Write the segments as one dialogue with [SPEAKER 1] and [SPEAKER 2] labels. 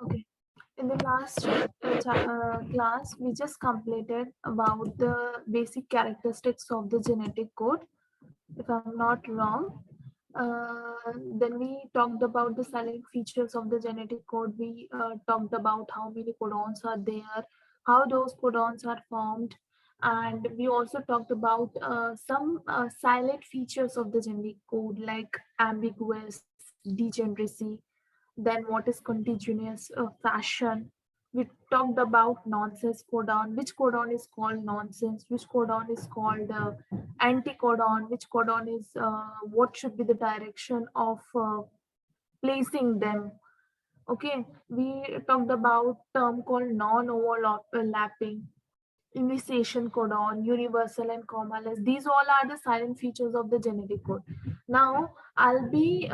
[SPEAKER 1] Okay. In the last class, we just completed about the basic characteristics of the genetic code, if I'm not wrong. Then we talked about the silent features of the genetic code. We talked about how many codons are there, how those codons are formed, and we also talked about some silent features of the genetic code like ambiguous, degeneracy, then what is continuous fashion. We talked about nonsense codon, which codon is called nonsense, which codon is called anticodon, which codon is what should be the direction of placing them. Okay, we talked about term called non-overlapping, initiation codon, universal and commaless. These all are the silent features of the genetic code. Now I'll be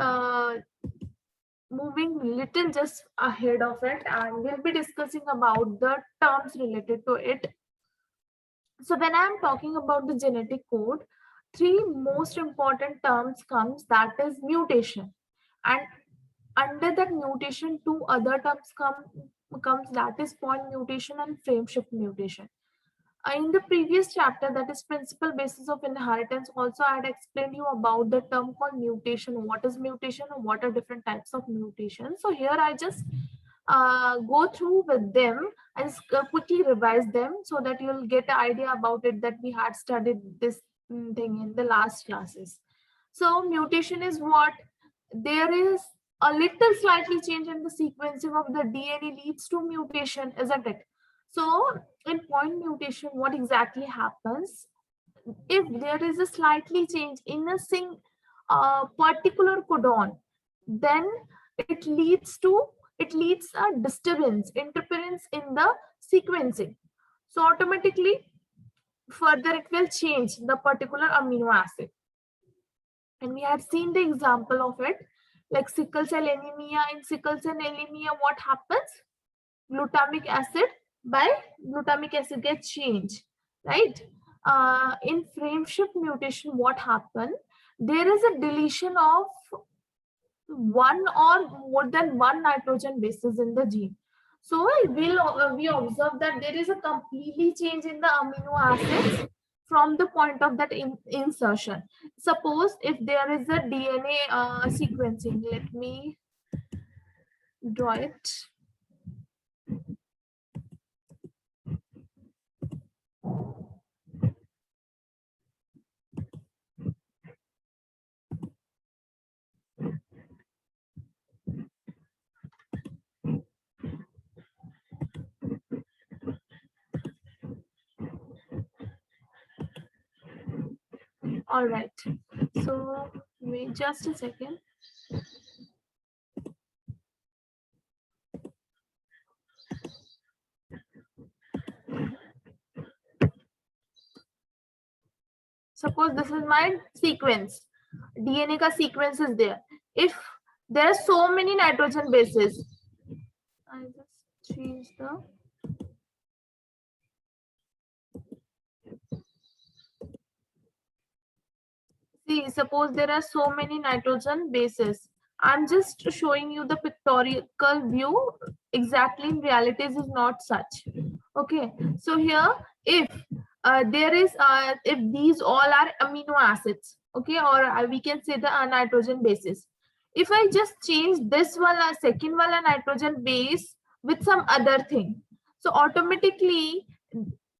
[SPEAKER 1] moving little just ahead of it, and we'll be discussing about the terms related to it. So when I'm talking about the genetic code, three most important terms comes, that is mutation, and under that mutation two other terms comes, that is point mutation and frame shift mutation. In the previous chapter, that is principal basis of inheritance, also I had explained you about the term called mutation, what is mutation and what are different types of mutation. So here I just go through with them and quickly revise them so that you'll get an idea about it, that we had studied this thing in the last classes. So mutation is what? There is a little slightly change in the sequencing of the DNA leads to mutation, isn't it? So in point mutation, what exactly happens? If there is a slightly change in a particular codon, then it leads a disturbance, interference in the sequencing. So automatically, further it will change the particular amino acid. And we had seen the example of it, like sickle cell anemia. In sickle cell anemia, what happens? Glutamic acid gets changed, right? In frame shift mutation, what happened? There is a deletion of one or more than one nitrogen bases in the gene. So we observe that there is a completely change in the amino acids from the point of that insertion. Suppose if there is a DNA sequencing, let me draw it. All right, so wait just a second. Suppose this is my sequence, DNA ka sequence is there. If there are so many nitrogen bases, I just change the see, suppose there are so many nitrogen bases. I'm just showing you the pictorial view. Exactly in realities is not such. Okay, so here if if these all are amino acids, okay, or we can say the nitrogen bases. If I just change this one second one nitrogen base with some other thing, so automatically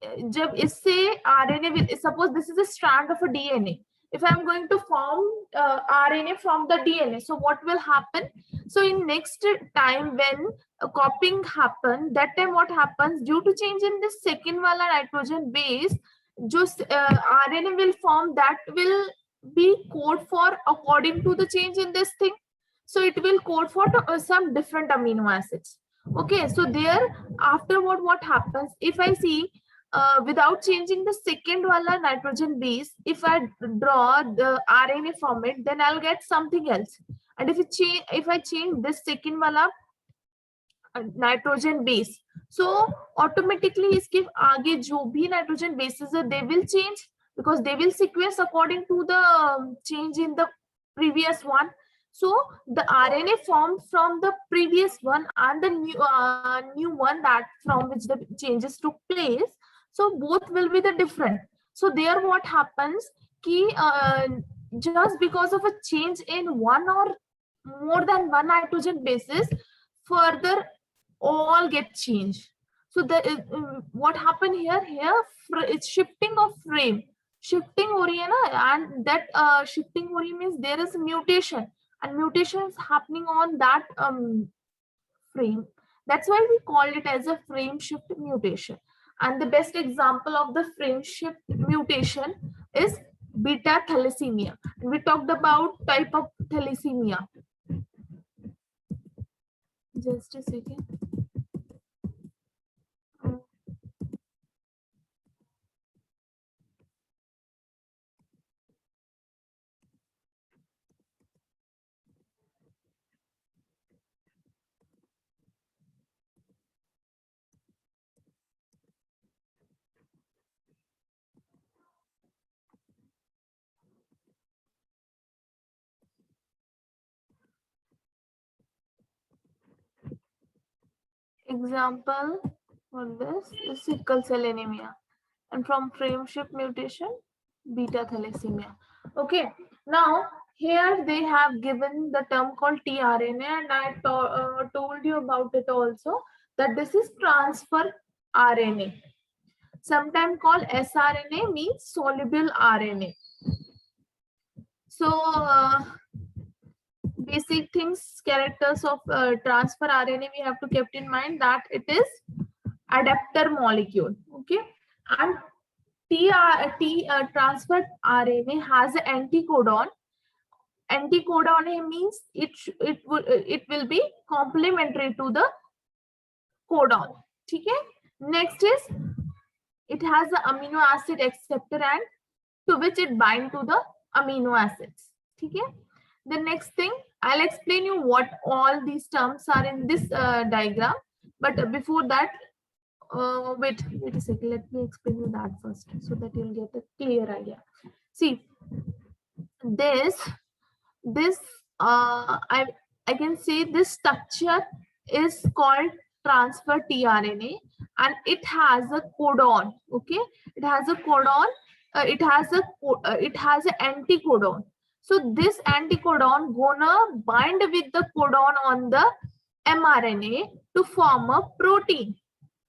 [SPEAKER 1] जब इससे RNA will, suppose this is a strand of a DNA. If I'm going to form RNA from the DNA, so what will happen? So in next time when copying happen, that time what happens? Due to change in this second wala nitrogen base, just RNA will form, that will be code for according to the change in this thing. So it will code for some different amino acids. Okay, so there afterward what happens? If I see without changing the second wala nitrogen base, if I draw the RNA from it, then I'll get something else. And if I change this second wala nitrogen base, so automatically इसके आगे जो भी nitrogen bases है, they will change because they will sequence according to the change in the previous one. So the RNA formed from the previous one and the new one that from which the changes took place. So both will be the different. So there what happens ki just because of a change in one or more than one nitrogen bases, further all get changed. So the what happened here? Here it's shifting of frame. Shifting हो रही है ना, and that shifting हो रही means there is mutation, and mutation is happening on that frame. That's why we call it as a frame shift mutation. And the best example of the frame shift mutation is beta thalassemia. We talked about type of thalassemia. Just a second. Example for this is sickle cell anemia, and from frame shift mutation, beta thalassemia. Okay, now here they have given the term called tRNA, and I told you about it also, that this is transfer RNA. Sometimes called sRNA, means soluble RNA. So basic things, characters of transfer RNA we have to keep in mind that it is adapter molecule. Okay, and transferred RNA has an anticodon. Anticodon means it will be complementary to the codon. Okay. Next is it has the amino acid acceptor and to which it bind to the amino acids. Okay. The next thing, I'll explain you what all these terms are in this diagram. But before that, wait a second. Let me explain you that first so that you'll get a clear idea. See, this I can say this structure is called transfer tRNA, and it has a codon. Okay, it has a codon. It has an anticodon. So this anticodon gonna bind with the codon on the mRNA to form a protein,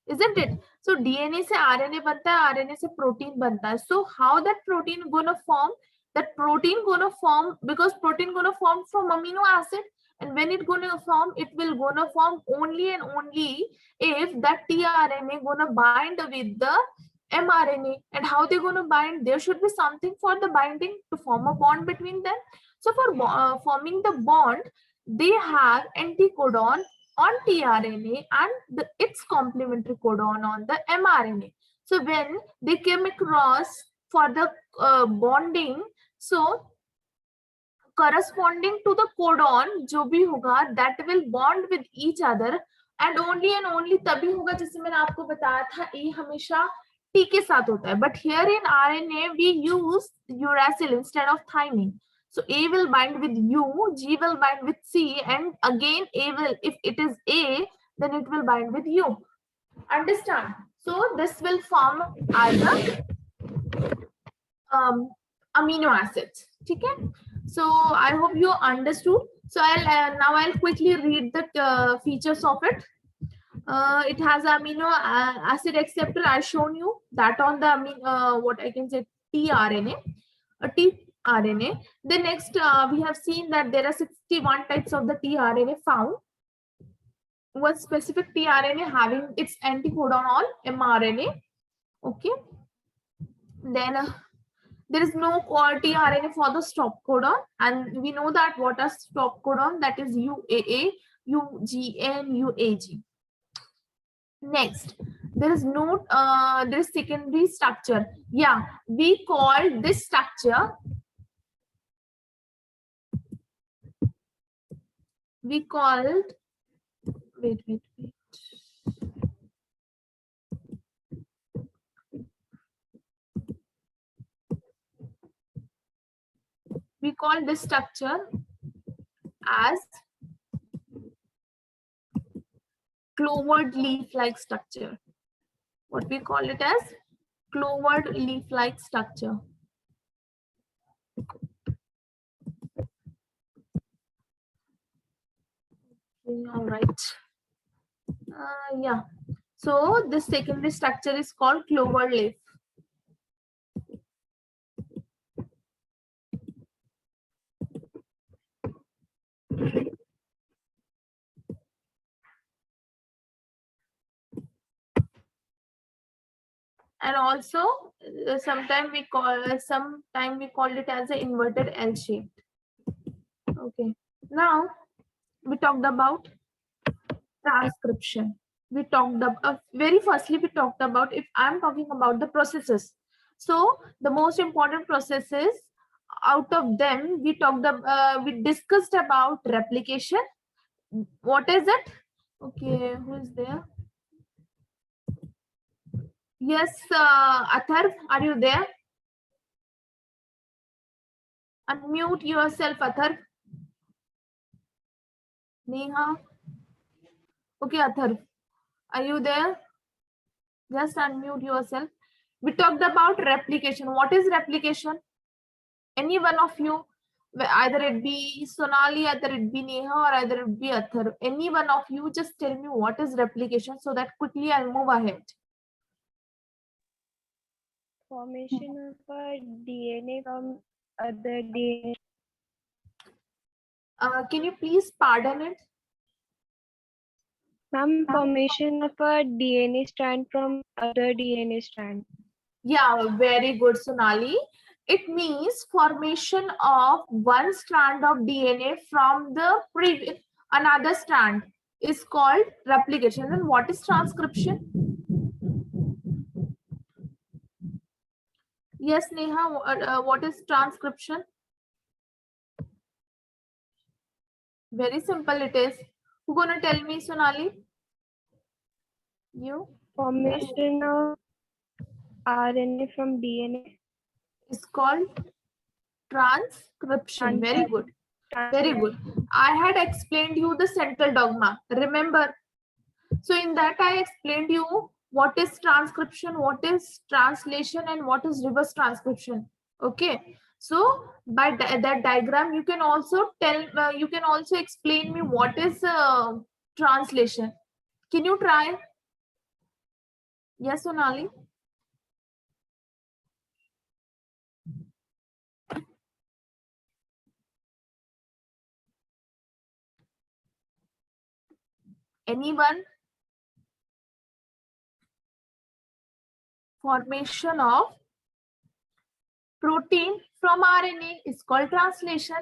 [SPEAKER 1] isn't it? So DNA से RNA बनता है, RNA से protein बनता है. So how that protein gonna form? That protein gonna form because protein gonna form from amino acid, and when it gonna form, it will gonna form only and only if that tRNA gonna bind with the mRNA. And how they gonna bind? There should be something for the binding to form a bond between them. So for forming the bond, they have anticodon on tRNA and its complementary codon on the mRNA. So when they came across for the bonding, so corresponding to the codon जो भी होगा that will bond with each other, and only तभी होगा जैसे मैंने आपको बताया था A हमेशा T के साथ होता है, but here in RNA we use uracil instead of thymine. So A will bind with U, G will bind with C, and again A will, if it is A, then it will bind with U. Understand? So this will form as a amino acids. Okay? So I hope you understood. So I'll quickly read the features of it. It has amino acid acceptor. I've shown you that on the what I can say tRNA, a tRNA. The next we have seen that there are 61 types of the tRNA found. One specific tRNA having its anticodon on mRNA. Okay. Then there is no tRNA for the stop codon, and we know that what are stop codon, that is UAA, UGN, UAG. Next, there is no there is secondary structure. Yeah, we call this structure, we called, wait. We call this structure as clovered leaf-like structure. What we call it as clovered leaf-like structure. Okay, all right. Yeah. So this secondary structure is called clover leaf. And also sometimes we call it as an inverted L shape. Okay. Now we talked about transcription. We talked about very firstly we talked about, if I'm talking about the processes. So the most important processes out of them we discussed about replication. What is it? Okay, who is there? Yes, Atharv, are you there? Unmute yourself, Atharv. Neha. Okay, Atharv, are you there? Just unmute yourself. We talked about replication. What is replication? Any one of you, either it be Sonali, either it be Neha, or either it be Atharv. Any one of you, just tell me what is replication so that quickly I'll move ahead.
[SPEAKER 2] Formation of a DNA from other DNA.
[SPEAKER 1] Can you please pardon it?
[SPEAKER 2] Ma'am, formation of a DNA strand from other DNA strand.
[SPEAKER 1] Yeah, very good, Sonali. It means formation of one strand of DNA from the previous another strand is called replication. And what is transcription? Yes, Neha, what is transcription? Very simple it is. Who gonna tell me, Sonali? You?
[SPEAKER 2] Formation of RNA from DNA.
[SPEAKER 1] It's called transcription. Very good. Very good. I had explained you the central dogma. Remember? So in that I explained you what is transcription, what is translation, and what is reverse transcription. Okay. So by that diagram, you can also you can also explain me what is translation. Can you try? Yes, Sonali. Anyone? Formation of protein from RNA is called translation.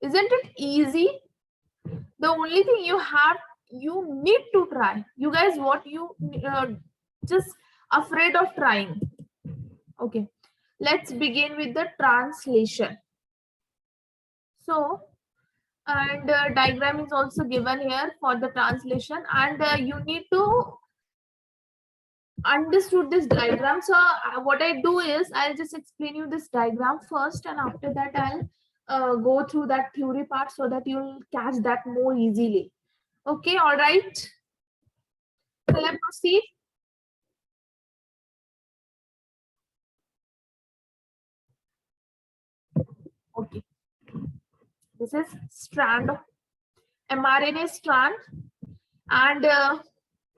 [SPEAKER 1] Isn't it easy? The only thing you need to try. You guys, what you just afraid of trying? Okay, let's begin with the translation. So, and diagram is also given here for the translation, and you need to understood this diagram. So what I do is I'll just explain you this diagram first, and after that I'll go through that theory part so that you'll catch that more easily. Okay, all right. Shall I proceed? Okay. This is strand, mRNA strand, and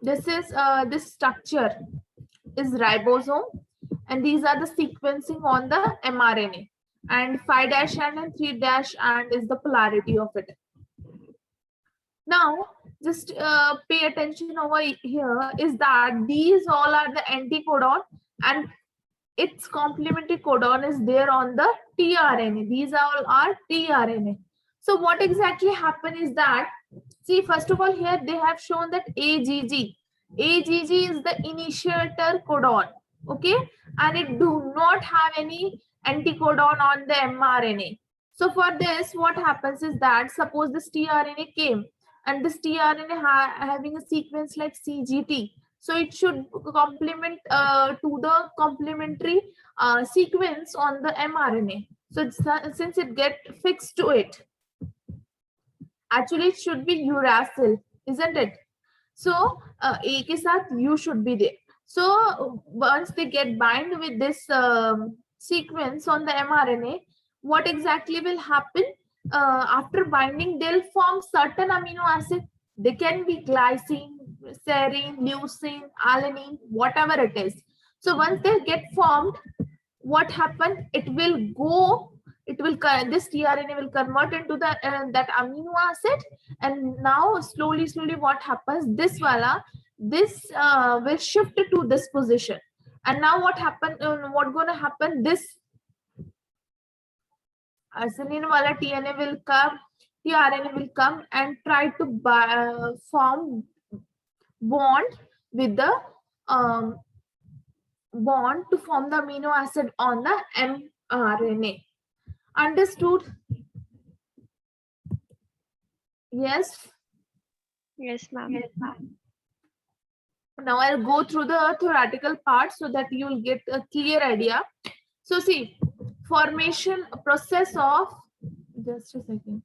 [SPEAKER 1] this is this structure is ribosome, and these are the sequencing on the mRNA, and 5' and 3' and is the polarity of it. Now just pay attention over here is that these all are the anticodon and its complementary codon is there on the tRNA. These all are tRNA. So what exactly happened is that, see, first of all, here they have shown that AGG. AGG is the initiator codon, okay? And it do not have any anticodon on the mRNA. So for this, what happens is that, suppose this tRNA came and this tRNA having a sequence like CGT. So it should complement to the complementary sequence on the mRNA. So since it get fixed to it, Actually, it should be uracil, isn't it? So A ke saath U should be there. So once they get bind with this sequence on the mRNA, what exactly will happen? After binding, they'll form certain amino acid. They can be glycine, serine, leucine, alanine, whatever it is. So once they get formed, what happened? It will go. It will this tRNA will convert into the that amino acid, and now slowly, what happens? This will shift to this position, and now what happened? What gonna happen? This adenine wala tRNA will come and try to form bond with the bond to form the amino acid on the mRNA. Understood? Yes.
[SPEAKER 2] Yes, ma'am.
[SPEAKER 1] Yes, ma'am. Now I'll go through the theoretical part so that you'll get a clear idea. So see, formation process of, just a second,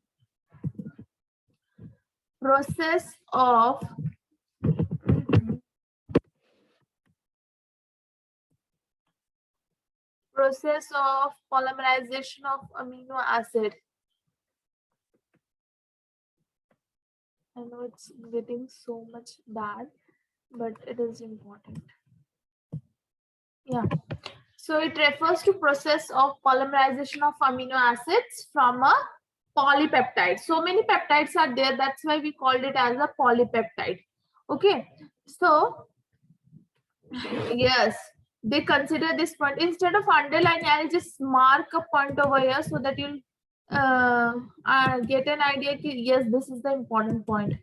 [SPEAKER 1] process of polymerization of amino acid. I know it's getting so much bad, but it is important. Yeah. So it refers to process of polymerization of amino acids from a polypeptide. So many peptides are there. That's why we called it as a polypeptide. Okay. So yes, they consider this point. Instead of underlining, I'll just mark a point over here so that you'll get an idea. Yes, this is the important point.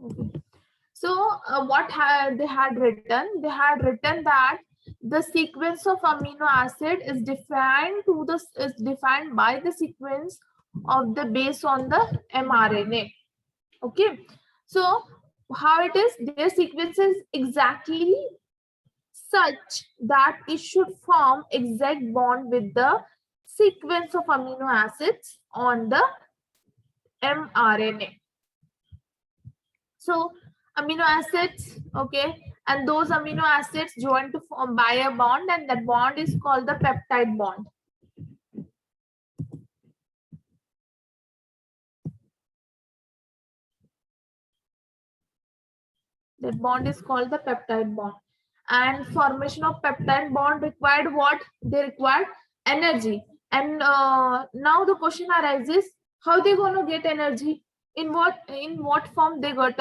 [SPEAKER 1] Okay. So what they had written? They had written that the sequence of amino acid is defined by the sequence of the base on the mRNA. Okay. So how it is? Their sequence is exactly such that it should form exact bond with the sequence of amino acids on the mRNA. So amino acids, okay, and those amino acids join to form by a bond, and that bond is called the peptide bond. That bond is called the peptide bond. And formation of peptide bond required what? They required energy. And now the question arises: how they going to get energy? In what form they get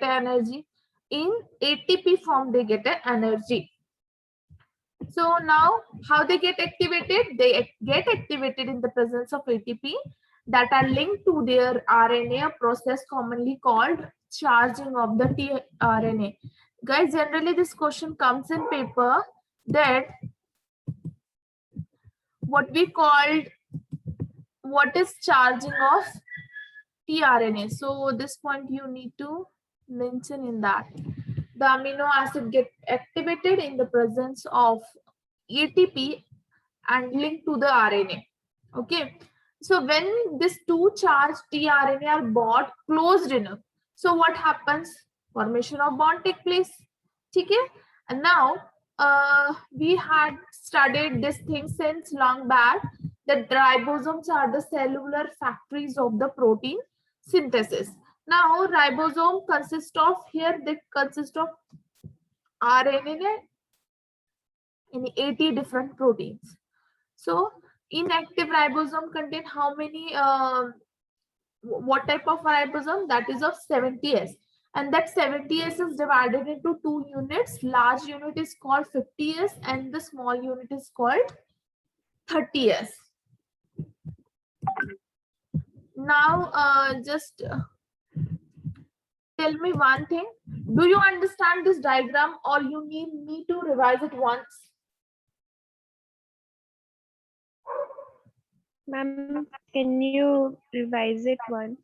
[SPEAKER 1] energy? In ATP form they get energy. So now how they get activated? They get activated in the presence of ATP that are linked to their RNA, a process commonly called charging of the tRNA. Guys, generally this question comes in paper that what is charging of tRNA. So this point you need to mention in that. The amino acid get activated in the presence of ATP and linked to the RNA. Okay. So when these two charged tRNA are bond closed enough, so what happens? Formation of bond take place. Okay. And now we had studied this thing since long back, that ribosomes are the cellular factories of the protein synthesis. Now ribosome consists of, here they consist of RNA in 80 different proteins. So inactive ribosome contain how many what type of ribosome? That is of 70S, and that 70S is divided into two units. Large unit is called 50S and the small unit is called 30S. Now just tell me one thing. Do you understand this diagram or you need me to revise it once?
[SPEAKER 2] Ma'am, can you revise it once?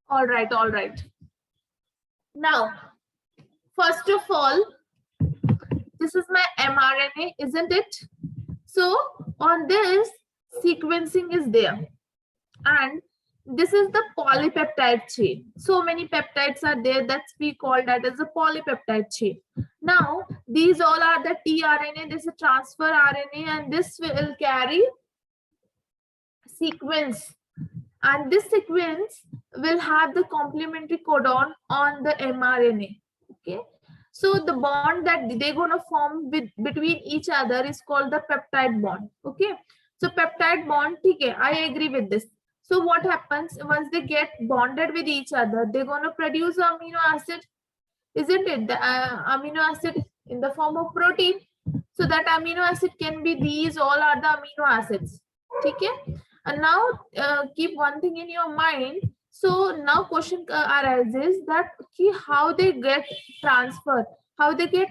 [SPEAKER 1] All right, all right. Now, first of all, this is my mRNA, isn't it? So on this sequencing is there, and this is the polypeptide chain. So many peptides are there that we call that as a polypeptide chain. Now these all are the tRNA, this is a transfer RNA, and this will carry sequence, and this sequence will have the complementary codon on the mRNA. Okay, so the bond that they're going to form with between each other is called the peptide bond. Okay, so peptide bond, okay, I agree with this. So what happens once they get bonded with each other, they're going to produce amino acid, isn't it? The amino acid in the form of protein. So that amino acid can be, these all are the amino acids. Okay, and now keep one thing in your mind. So now question arises that how they get transfer, how they get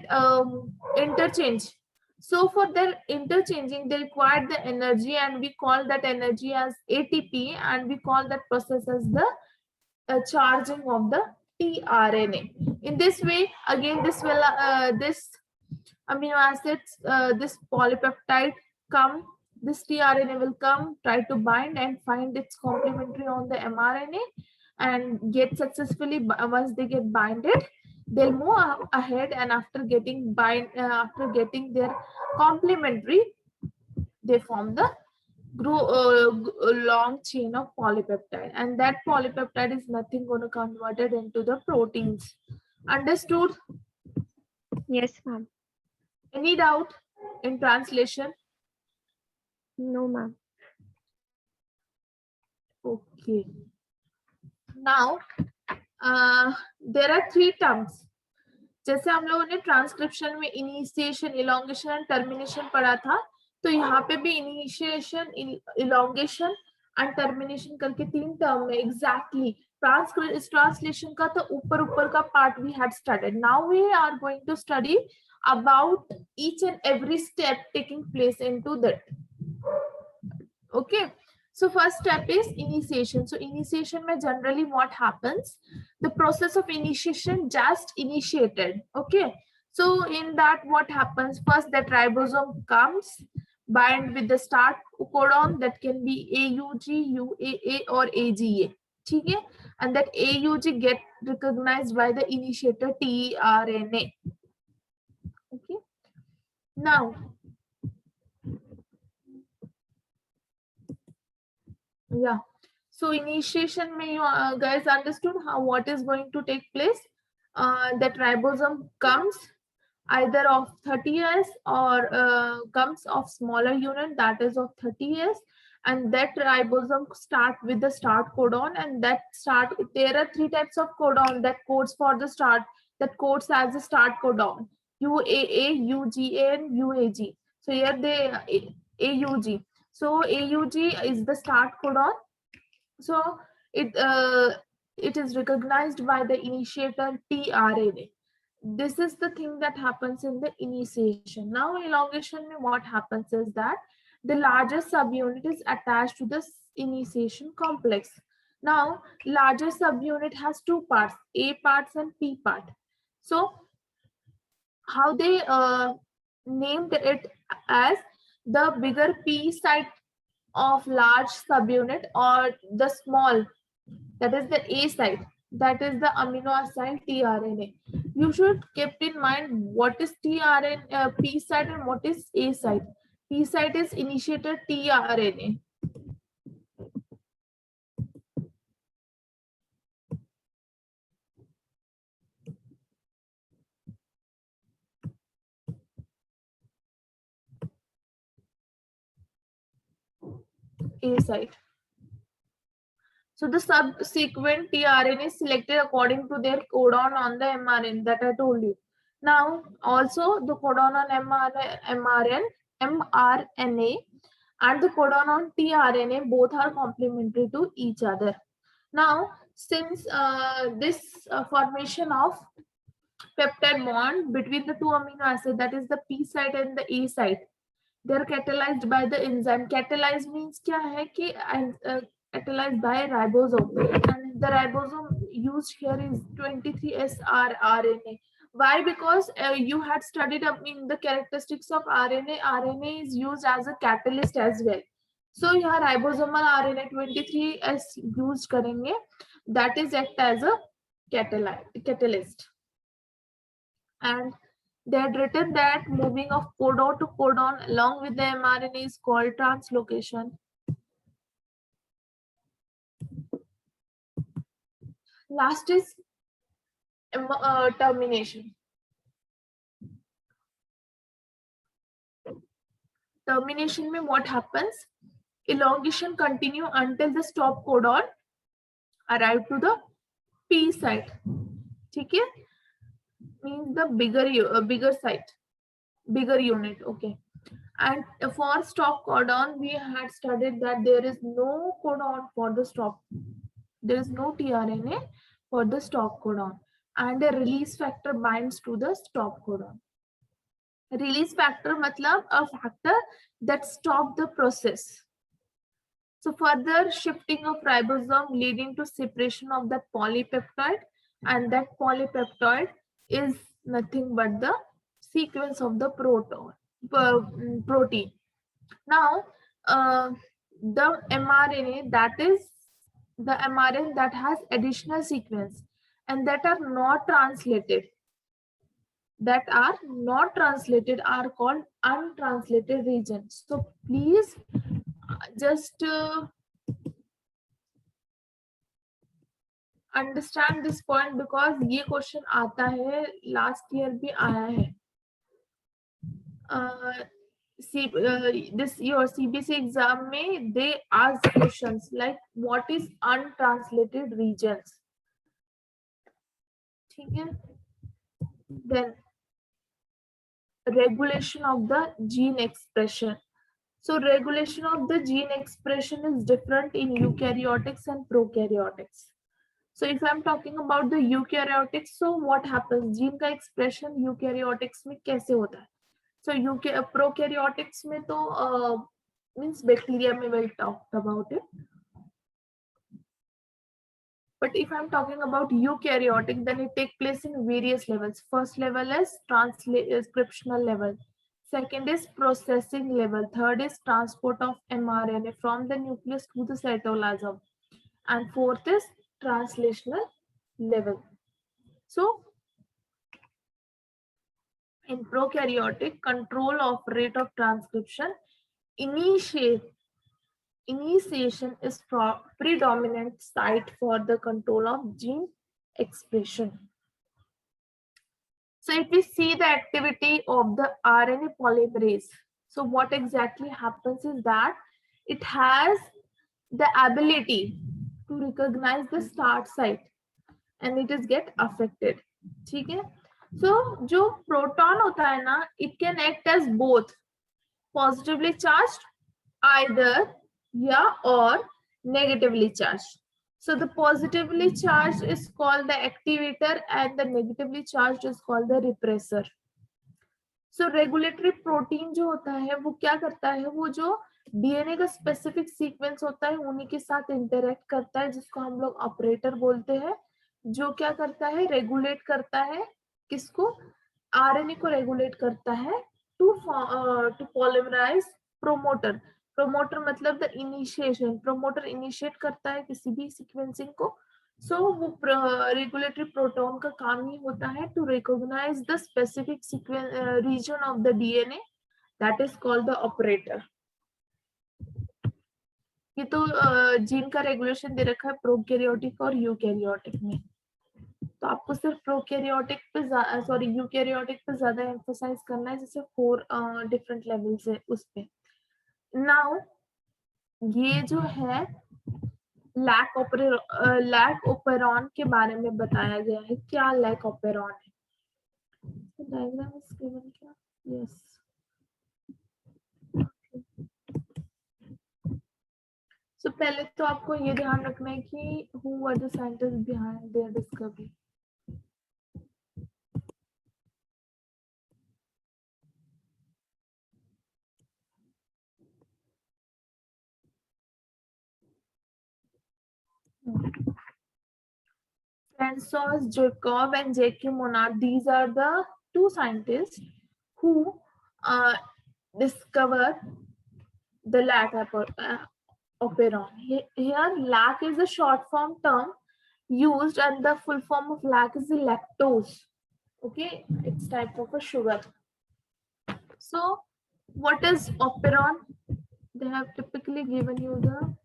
[SPEAKER 1] interchange. So for their interchanging, they require the energy, and we call that energy as ATP, and we call that process as the charging of the tRNA. In this way, again, this will this amino acids, this polypeptide come, this tRNA will come, try to bind and find its complementary on the mRNA and get successfully. Once they get binded, they'll move ahead, and after getting after getting their complementary, they form the long chain of polypeptide, and that polypeptide is nothing going to converted into the proteins. Understood?
[SPEAKER 2] Yes, ma'am.
[SPEAKER 1] Any doubt in translation?
[SPEAKER 2] No, ma'am.
[SPEAKER 1] Okay. Now there are three terms. जैसे हम लोगों ने transcription में initiation, elongation and termination पढ़ा था, तो यहाँ पे भी इनिशिएशन, इलोंगेशन एंड टर्मिनेशन करके तीन टर्म में एग्जैक्टली ट्रांसलेशन का तो ऊपर ऊपर का part we had studied. Now we are going to study about each and every step taking place into that. Okay, so first step is initiation. So initiation mein generally what happens, the process of initiation just initiated. Okay, so in that what happens, first that ribosome comes, bind with the start codon, that can be AUG, UAA or AGA. Okay, and that AUG get recognized by the initiator tRNA. Okay, now yeah, so initiation may you guys understood how what is going to take place. That ribosome comes either of 30S or comes of smaller unit, that is of 30S, and that ribosome start with the start codon, and that start, there are three types of codon that codes for the start, that codes as a start codon: UAA, UGA and UAG. So here they AUG. So AUG is the start codon. So it is recognized by the initiator tRNA. This is the thing that happens in the initiation. Now elongation, what happens is that the largest subunit is attached to the initiation complex. Now larger subunit has two parts, A parts and P part. So how they named it as the bigger P site of large subunit, or the small, that is the A site, that is the amino acid tRNA. You should keep in mind what is tRNA, P site, and what is A site. P site is initiator tRNA. A site. So the subsequent tRNA is selected according to their codon on the mRNA that I told you. Now also the codon on mRNA and the codon on tRNA both are complementary to each other. Now since this formation of peptide bond between the two amino acids, that is the P site and the A site, they are catalyzed by the enzyme. Catalyzed means क्या है कि catalyzed by ribosome, and the ribosome used here is 23S rRNA. Why? Because you had studied in the characteristics of RNA. RNA is used as a catalyst as well. So यहाँ ribosomal RNA 23S use करेंगे, that is act as a catalyst. And they had written that moving of codon to codon along with the mRNA is called translocation. Last is termination. Termination में what happens? Elongation continue until the stop codon arrive to the P site. ठीक है? Means the bigger site, bigger unit. Okay. And for stop codon, we had studied that there is no codon for the stop. There is no tRNA for the stop codon, and a release factor binds to the stop codon. Release factor matlab a factor that stop the process. So further shifting of ribosome leading to separation of that polypeptide, and that polypeptide is nothing but the sequence of the protein. Now, the mRNA, that is the mRNA that has additional sequence and that are not translated, are called untranslated regions. So please just understand this point, because ये question आता है, last year भी आया है. This your CBC exam में they ask questions like what is untranslated regions. ठीक है? Then regulation of the gene expression. So regulation of the gene expression is different in eukaryotics and prokaryotics. So if I'm talking about the eukaryotics, so what happens? Gene का expression eukaryotics में कैसे होता है? So prokaryotics में तो means bacteria में we'll talk about it. But if I'm talking about eukaryotic, then it takes place in various levels. First level is transcriptional level. Second is processing level. Third is transport of mRNA from the nucleus to the cytoplasm. And fourth is translational level. So in prokaryotic, control of rate of transcription, initiation is predominant site for the control of gene expression. So if we see the activity of the RNA polymerase, so what exactly happens is that it has the ability to recognize the start site and it is get affected. ठीक है? So जो proton होता है ना, it can act as both positively charged either or negatively charged. So the positively charged is called the activator and the negatively charged is called the repressor. So regulatory protein जो होता है वो क्या करता है, वो जो डीएनए का स्पेसिफिक सीक्वेंस होता है उन्हीं के साथ इंटरेक्ट करता है, जिसको हम लोग ऑपरेटर बोलते हैं, जो क्या करता है, रेगुलेट करता है, किसको, आरएनए को रेगुलेट करता है टू पॉलीमराइज प्रोमोटर. प्रोमोटर मतलब द इनिशिएशन, प्रोमोटर इनिशिएट करता है किसी भी सीक्वेंसिंग को. सो वो रेगुलेटरी प्रोटॉन का काम ही होता है to recognise the specific sequence region of the DNA, that is called the operator. ये तो जीन का रेगुलेशन दे रखा है प्रोकैरियोटिक और यूकैरियोटिक में, तो आपको सिर्फ प्रोकैरियोटिक पे यूकैरियोटिक पे ज्यादा एम्फसाइज करना है, जैसे 4 डिफरेंट लेवल्स है उस पे. नाउ ये जो है लैक ओपेरॉन के बारे में बताया गया है. क्या लैक ओपेरॉन है? डायग्राम इज गिवन क्या? यस. So पहले तो आपको ये ध्यान रखना है कि who were the scientists behind their discovery. Francois Jacob and J.Q. Monod, these are the two scientists who discover the lac operon. Here lac is a short form term used, and the full form of lac is the lactose. Okay, it's type of a sugar. So what is operon? They have typically given you the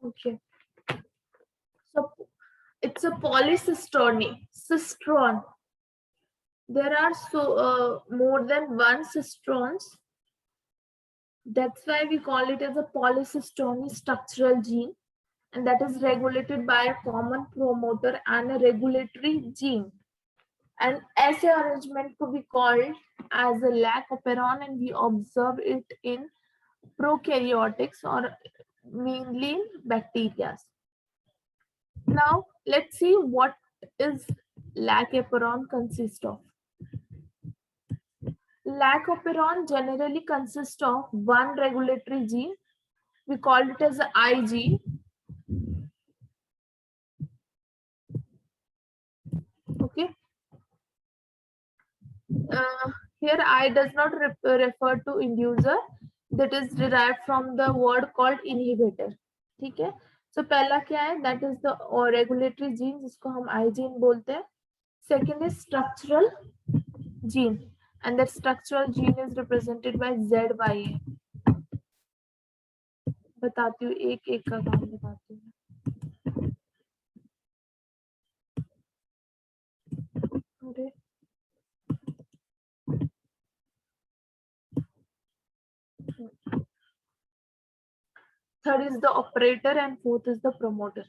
[SPEAKER 1] okay. So it's a polycistrone. Cistron. There are more than one cistrons. That's why we call it as a polycistrone structural gene, and that is regulated by a common promoter and a regulatory gene. And ऐसे arrangement could be called as a lac operon, and we observe it in prokaryotics or mainly in bacteria. Now let's see what is lac operon consist of. Lac operon generally consists of one regulatory gene. We call it as the I gene. Okay. Here I does not refer to inducer, that is derived from the word called inhibitor. ठीक है. So पहला क्या है? That is the regulatory gene जिसको हम I gene बोलते हैं. Second is structural gene, and that structural gene is represented by ZYA. बताती हूँ एक एक का काम बताती हूँ. अरे third is the operator and fourth is the promoter.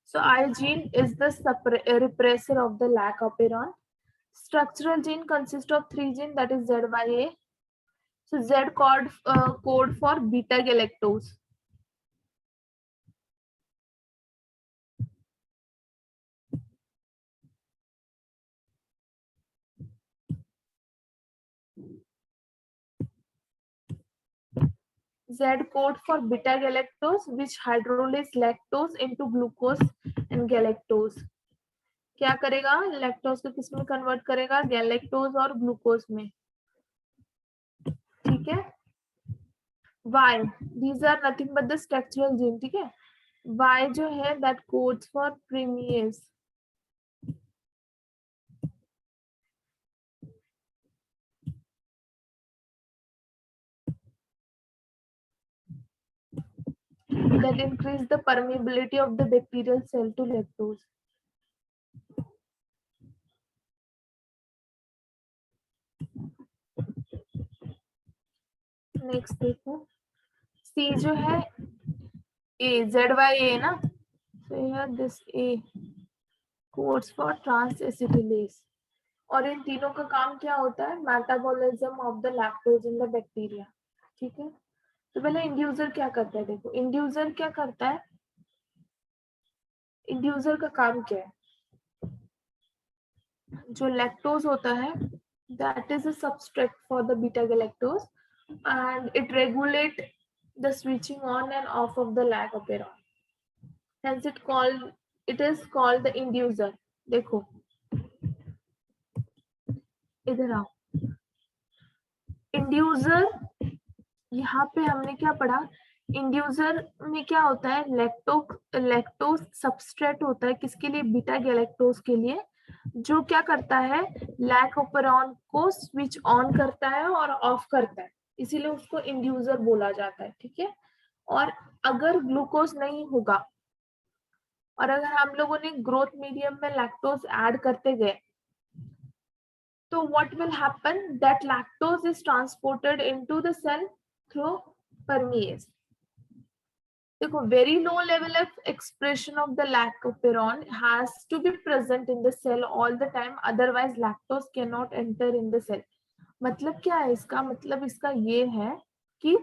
[SPEAKER 1] So I gene is the repressor of the lac operon. Structural gene consists of three genes, that is ZYA. So Z code for beta galactose. Z code for beta galactose, which hydrolyze lactose into glucose and galactose. क्या करेगा? Lactose को किस में convert करेगा? Galactose और glucose में. ठीक है. Y, these are nothing but the structural gene. ठीक है. Y जो है that codes for premies. That increase the permeability of the bacterial cell to lactose. Next देखो. C जो है A, ZYA ना. So here this A codes for transacetylase. और इन तीनों का काम क्या होता है? Metabolism of the lactose in the bacteria. ठीक है. तो पहले इंड्यूसर क्या करता है? देखो इंड्यूसर क्या करता है. इंड्यूसर का काम क्या है? जो लैक्टोज होता है that is a substrate for the beta galactose, and it regulate the switching on and off of the lac operon. Hence it is called the inducer. देखो इधर आओ. इंड्यूसर, यहाँ पे हमने क्या पढ़ा? इंड्यूसर में क्या होता है? लैक्टोज सबस्ट्रेट होता है किसके लिए? बीटा गैलेक्टोज के लिए, जो क्या करता है? लैक ओपेरॉन को स्विच ऑन करता है और ऑफ करता है, इसीलिए उसको इंड्यूसर बोला जाता है. ठीक है. और अगर ग्लूकोज नहीं होगा और अगर हम लोगों ने ग्रोथ मीडियम में लैक्टोज ऐड करते गए, तो what will happen? That lactose is transported into the cell through permease. देखो very low level of expression of the lac operon has to be present in the cell all the time, otherwise lactose cannot enter in the cell. मतलब क्या है इसका? मतलब इसका ये है कि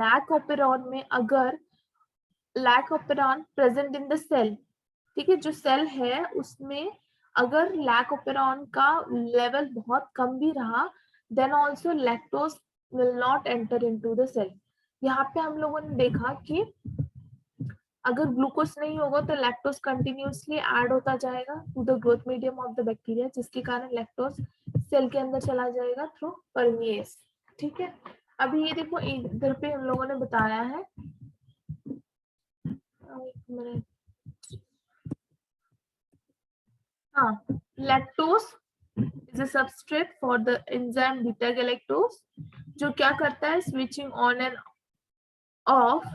[SPEAKER 1] lac operon में अगर lac operon present in the cell, ठीक है, जो सेल है उसमें अगर लैक ओपेरॉन का लेवल बहुत कम भी रहा, then also lactose will not enter into the cell. यहाँ पे हम लोगों ने देखा कि अगर ग्लूकोज नहीं होगा तो लैक्टोज कंटिन्यूसली ऐड होता जाएगा to the growth medium of the bacteria, जिसके कारण लैक्टोज सेल के अंदर चला जाएगा थ्रू परमिएज। ठीक है, अभी ये देखो इधर पे हम लोगों ने बताया है, एक मिनट, हाँ, lactose is a substrate for the enzyme beta galactose, जो क्या करता है switching on end of.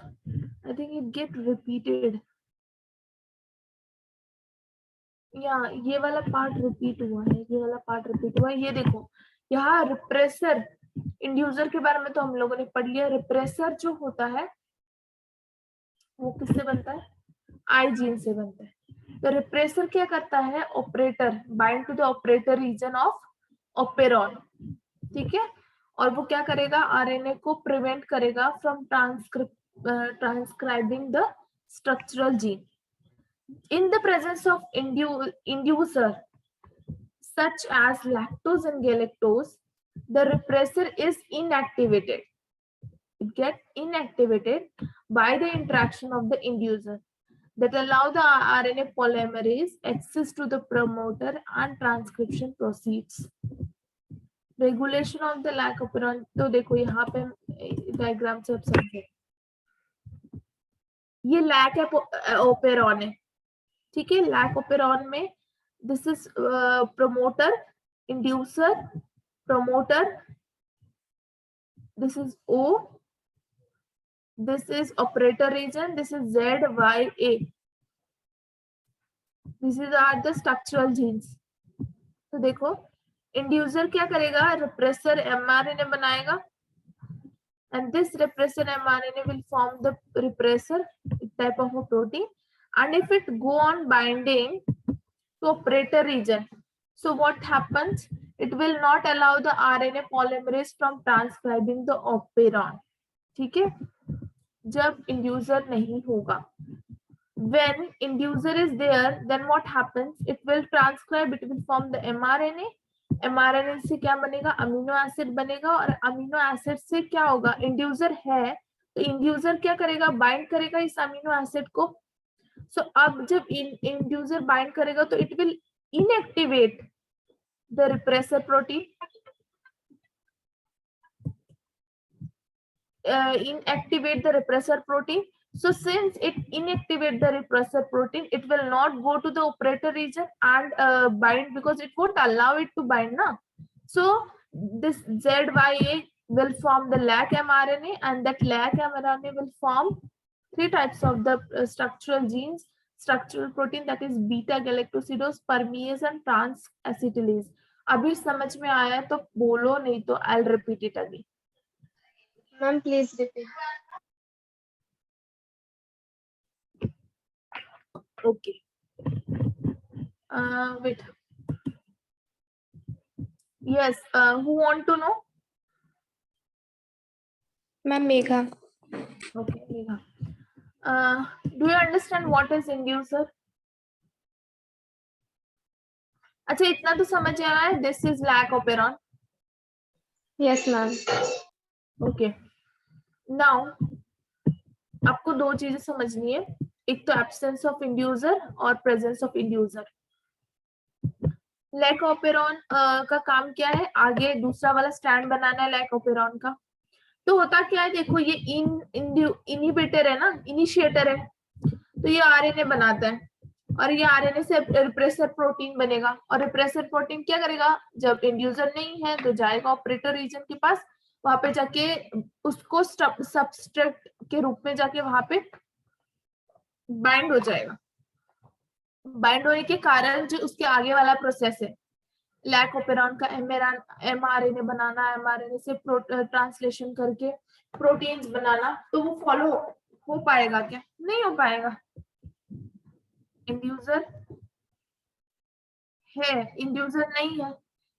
[SPEAKER 1] I think it get repeated, या ये वाला पार्ट रिपीट हुआ है, ये वाला पार्ट रिपीट हुआ है। ये देखो यहाँ रिप्रेसर, इंड्यूसर के बारे में तो हम लोगों ने पढ़ लिया। रिप्रेसर जो होता है वो किससे बनता है, आई जीन से बनता है। तो रिप्रेसर क्या करता है, operator bind to the operator region of operon, ठीक है, और वो क्या करेगा, आरएनए को प्रिवेंट करेगा from transcribing the structural gene. In the presence of inducer such as lactose and galactose, the repressor is inactivated. It gets inactivated by the interaction of the inducer that allow the RNA polymerase access to the promoter and transcription proceeds. Regulation of the lac operon, तो देखो यहाँ पे diagram से आप समझे, ये lac operon है, ठीक है। लैक ओपेरॉन में this is promoter, inducer, promoter, this is O, this is operator region, this is ZYA, this is are the structural genes. तो देखो इंड्यूसर क्या करेगा, रिप्रेसर mRNA बनाएगा, and this repressor mRNA will form the repressor type of a protein, and if it go on binding to operator region, so what happens, it will not allow the RNA polymerase from transcribing the operon, ठीक है, जब inducer नहीं होगा। When inducer is there, then what happens, it will transcribe, it will form the mRNA, mRNA से क्या बनेगा, amino acid बनेगा, और अमीनो एसिड से क्या होगा, इंड्यूसर है तो इंड्यूसर क्या करेगा, बाइंड करेगा इस अमीनो एसिड को। सो अब जब इंड्यूसर बाइंड करेगा तो it will inactivate the repressor protein, inactivate the repressor protein. So since it inactivate the repressor protein, it will not go to the operator region and bind, because it won't allow it to bind now. So this ZYA will form the lac mRNA, and that lac mRNA will form three types of the structural genes, structural protein, that is beta galactosidose, permease and trans-acetylase. अभी समझ में आया तो बोलो, नहीं तो I'll repeat it again.
[SPEAKER 2] Ma'am, please repeat.
[SPEAKER 1] Okay. Wait. Yes. Who want to know?
[SPEAKER 2] Ma'am, Megha.
[SPEAKER 1] Okay, Megha. Do you understand what is inducer? अच्छा, इतना तो समझ आ रहा है, this is lac operon.
[SPEAKER 2] Yes, ma'am.
[SPEAKER 1] Okay. Now आपको दो चीजें समझनी है, एक तो एब्सेंस ऑफ इंड्यूसर और presence of inducer. Lac operon का काम क्या है, आगे दूसरा वाला स्टैंड बनाना है लैक ओपेरॉन का। तो होता क्या है, देखो ये इनिबिटर है ना, इनिशिएटर है, तो ये आरएनए बनाता है, और ये आरएनए से रिप्रेसर प्रोटीन बनेगा, और रिप्रेसर प्रोटीन क्या करेगा, जब इंड्यूसर नहीं है तो जाएगा ऑपरेटर रीजन के पास, वहां पे जाके उसको सबस्ट्रेट के रूप में जाके वहां पे बाइंड हो जाएगा। बाइंड होने के कारण जो उसके आगे वाला प्रोसेस है, लैक ओपेरॉन का mRNA बनाना, mRNA से ट्रांसलेशन करके प्रोटीन्स बनाना, तो वो फॉलो हो पाएगा क्या, नहीं हो पाएगा। इंड्यूसर है, इंड्यूसर नहीं है,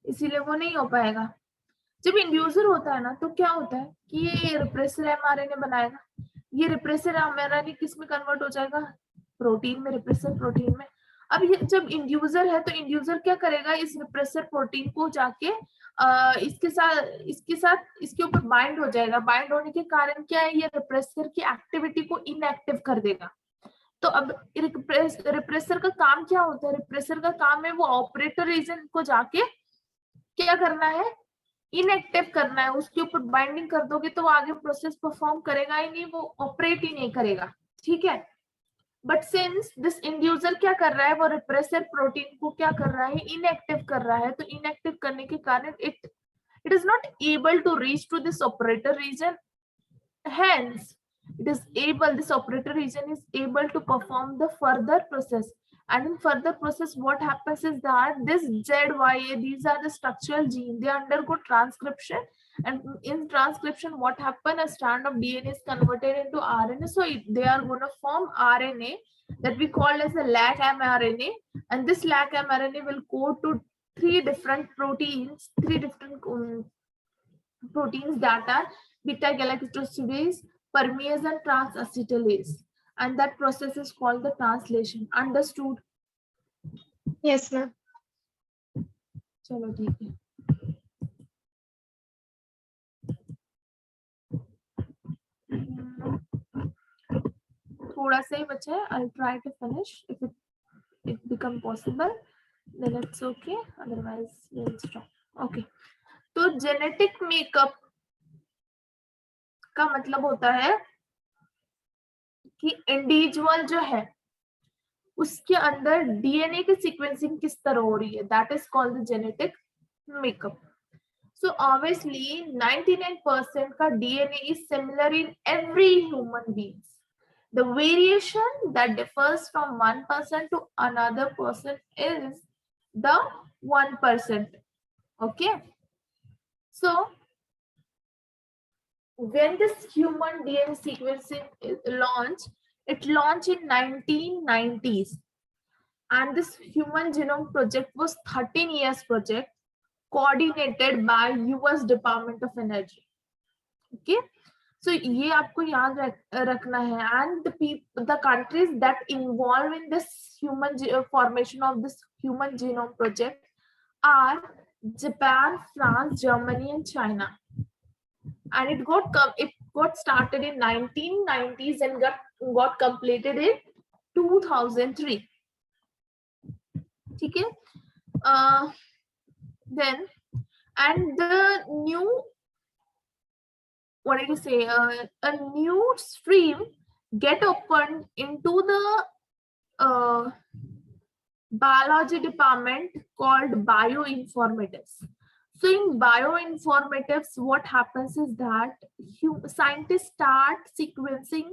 [SPEAKER 1] इसीलिए वो नहीं हो पाएगा। जब इंड्यूसर होता है ना, तो क्या होता है कि ये रिप्रेसर mRNA बनाएगा, ये रिप्रेसर mRNA किस में कन्वर्ट हो जाएगा, प्रोटीन में, रिप्रेसर प्रोटीन में। अब ये जब इंड्यूसर है तो इंड्यूसर क्या करेगा, इस रिप्रेसर प्रोटीन को जाके इसके साथ इसके ऊपर बाइंड हो जाएगा। बाइंड होने के कारण क्या है, ये रिप्रेसर की एक्टिविटी को इनएक्टिव कर देगा। तो अब रिप्रेसर का काम क्या होता है? रिप्रेसर का काम है वो ऑपरेटर रीजन को जाके क्या करना है, इनएक्टिव करना है। उसके ऊपर बाइंडिंग कर दोगे तो वो आगे प्रोसेस परफॉर्म करेगा ही नहीं, वो ऑपरेट ही नहीं करेगा, ठीक है। बट सिंस दिस इंड्यूसर क्या कर रहा है, वो रिप्रेसर प्रोटीन को क्या कर रहा है, इनएक्टिव कर रहा है। तो इनएक्टिव करने के कारण it is not able to reach to this operator region, hence this operator region is able to perform the further process. And in further process what happens is that this ZYA, these are the structural gene, they undergo transcription, and in transcription what happen, a strand of DNA is converted into RNA, so they are going to form RNA that we call as a LAC mRNA, and this LAC mRNA will code to three different proteins that are beta galactosidase, permease and transacetylase, and that process is called the translation. Understood?
[SPEAKER 2] Yes, ma'am.
[SPEAKER 1] चलो ठीक है। थोड़ा सा ही बचा है, I'll try to finish. If it become possible then it's okay, otherwise we'll stop. Okay, तो genetic makeup का मतलब होता है कि इंडिविजुअल जो है उसके अंदर डीएनए की सीक्वेंसिंग किस तरह हो रही है, that is called the genetic makeup. So obviously 99% का DNA is similar in every human beings. The variation that differs from one person to another person is the 1%. Okay. So when this human DNA sequencing is launched, it launched in 1990s, and this Human Genome Project was 13 years project coordinated by US Department of Energy. Okay, so ये आपको याद रखना है. And the countries that involved in this formation of this Human Genome Project are Japan, France, Germany, and China. And it got started in 1990s and got completed in 2003. ठीक है. Then and the new, what did you say, a new stream get opened into the biology department called bioinformatics. So in bioinformatics what happens is that scientists start sequencing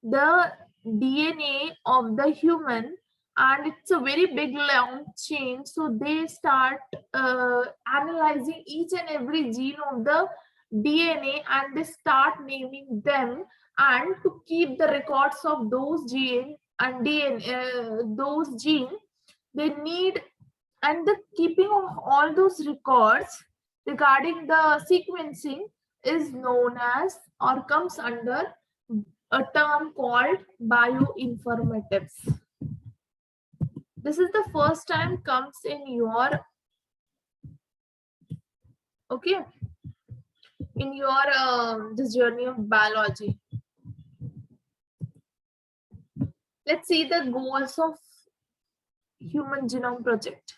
[SPEAKER 1] the DNA of the human, and it's a very big long chain, so they start analyzing each and every gene of the DNA, and they start naming them, and to keep the records of those gene and DNA, those gene they need, and the keeping of all those records regarding the sequencing is known as or comes under a term called bioinformatics. This is the first time comes in your in your this journey of biology. Let's see the goals of Human Genome Project.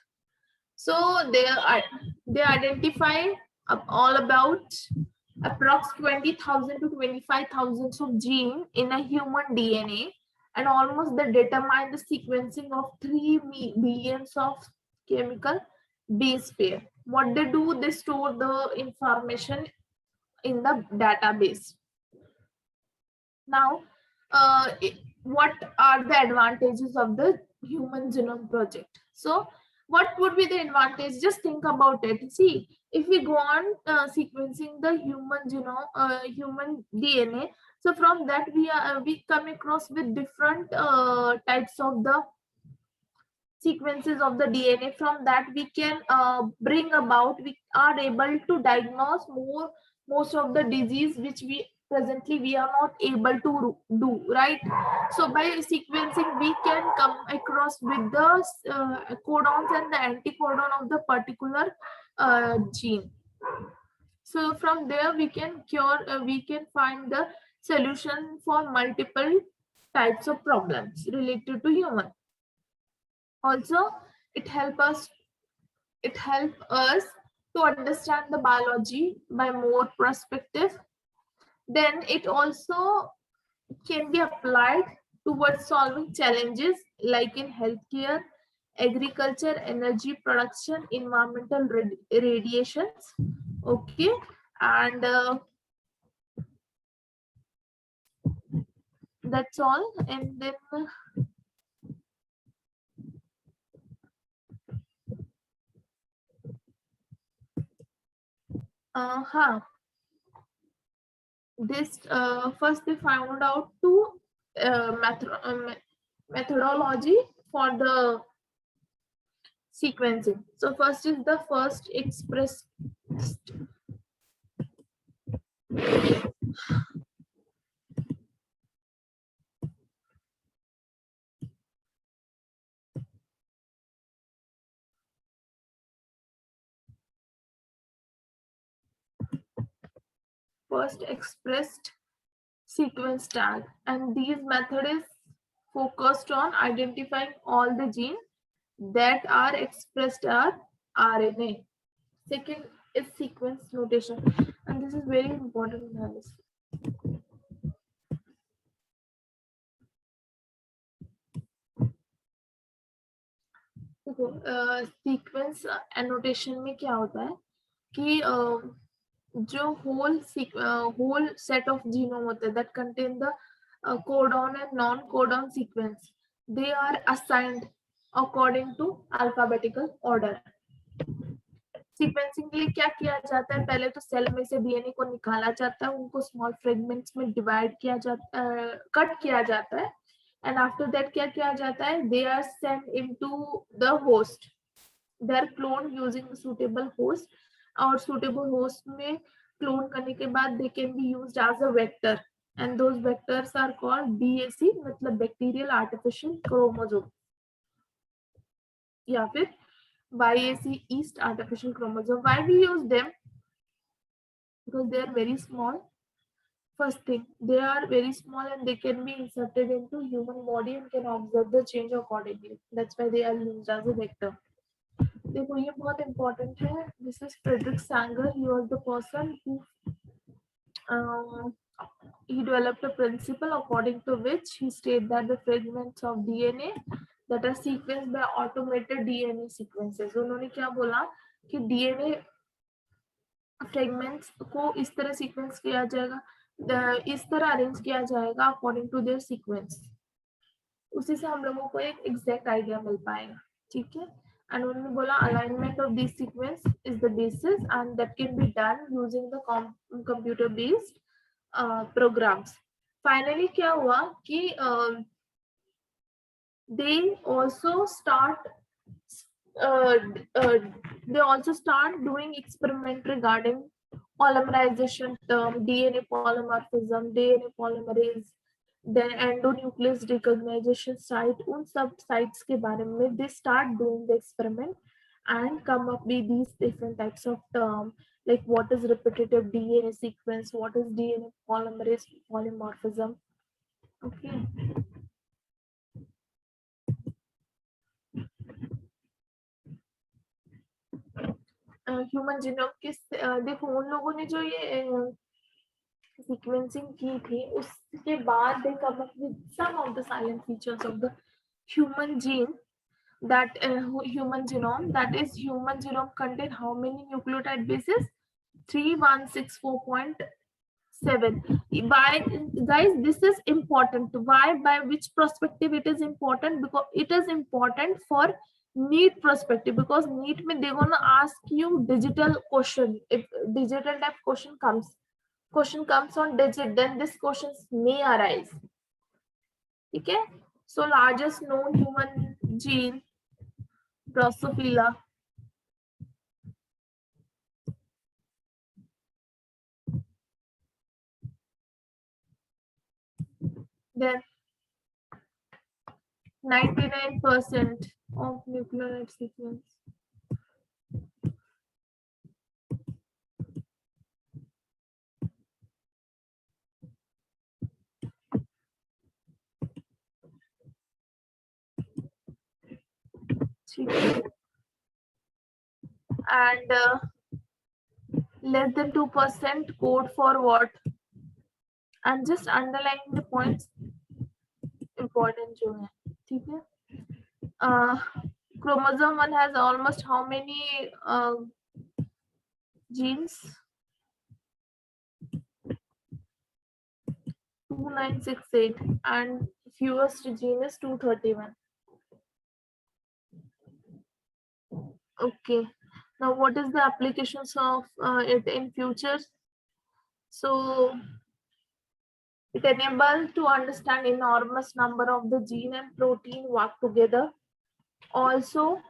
[SPEAKER 1] So they identify all about approx 20,000 to 25,000 of gene in a human DNA, and almost they determine the sequencing of 3 billions of chemical base pair. What they do, they store the information in the database. Now, what are the advantages of the Human Genome Project? So what would be the advantage? Just think about it. See, if we go on sequencing the human genome, human DNA, so from that we come across with different types of the sequences of the DNA. From that we can we are able to diagnose most of the disease which we are not able to do, right? So by sequencing we can come across with the codons and the anticodon of the particular gene. So from there we can find the solution for multiple types of problems related to human. Also, it help us to understand the biology by more perspective. Then it also can be applied towards solving challenges like in healthcare, agriculture, energy production, environmental radiations. Okay, and that's all. And then this first they found out two methodology for the sequencing. So first is the first express expressed sequence tag, and these method is focused on identifying all the genes that are expressed as RNA. Second is sequence notation, and this is very important analysis. देखो sequence annotation में क्या होता है कि जो whole set of genome होते हैं that contain the codon and non-codon sequence, they are assigned according to alphabetical order. Sequencing के लिए क्या किया जाता है, पहले तो सेल में से डीएनए को निकाला जाता है, उनको स्मॉल फ्रेगमेंट्स में डिवाइड किया जाता है, कट किया जाता है, एंड आफ्टर दैट क्या किया जाता है, they are send into the host, they are clone using suitable host, और सुटेबल होस्ट में क्लोन करने के बाद they can be used as a vector, and those vectors are called BAC, मतलब बैक्टीरियल आर्टिफिशियल क्रोमोसोम, या फिर YAC yeast artificial chromosome. Why we use them? Because they are very small. First thing, they are very small and they can be inserted into human body and can observe the change accordingly. That's why they are used as a vector. देखो ये बहुत important है. This is Frederick Sanger. He was the person who he developed a principle according to which he stated that the fragments of DNA that are sequenced by automated DNA sequences. उन्होंने क्या बोला कि DNA fragments को इस तरह sequence किया जाएगा, इस तरह अरेंज किया जाएगा अकॉर्डिंग टू देयर सीक्वेंस, उसी से हम लोगों को एक एग्जैक्ट आइडिया मिल पाएगा. ठीक है, एंड उन्होंने बोला alignment of this sequence is the basis and that can be done using the computer based programs. Finally क्या हुआ कि they also start doing experiment regarding polymerization term, DNA polymorphism, DNA polymerase, then endonuclease recognition site. उन सब sites के बारे में they start doing the experiment and come up with these different types of term, like what is repetitive DNA sequence, what is DNA polymerase polymorphism. Okay. Human genome के देखो उन लोगों ने जो ये सीक्वेंसिंग की थी उसके बाद they come up with some of the silent features of the human gene, that human genome, that is human genome contain how many nucleotide bases, 3164.7. By guys, this is important. Why? By which perspective it is important? Because it is important for NEET perspective, because NEET में they're gonna ask you digital question. If digital type question comes on digit, then this questions may arise. Okay, so largest known human gene, Drosophila. Then 99% of nucleotide sequence. ठीक है, and less than 2% code for what? I'm just underlining the points important जो है, ठीक है. Chromosome 1 has almost how many genes? 2968, and fewest gene is 231. Okay, now what is the applications of it in future? So it enables to understand enormous number of the gene and protein work together. Also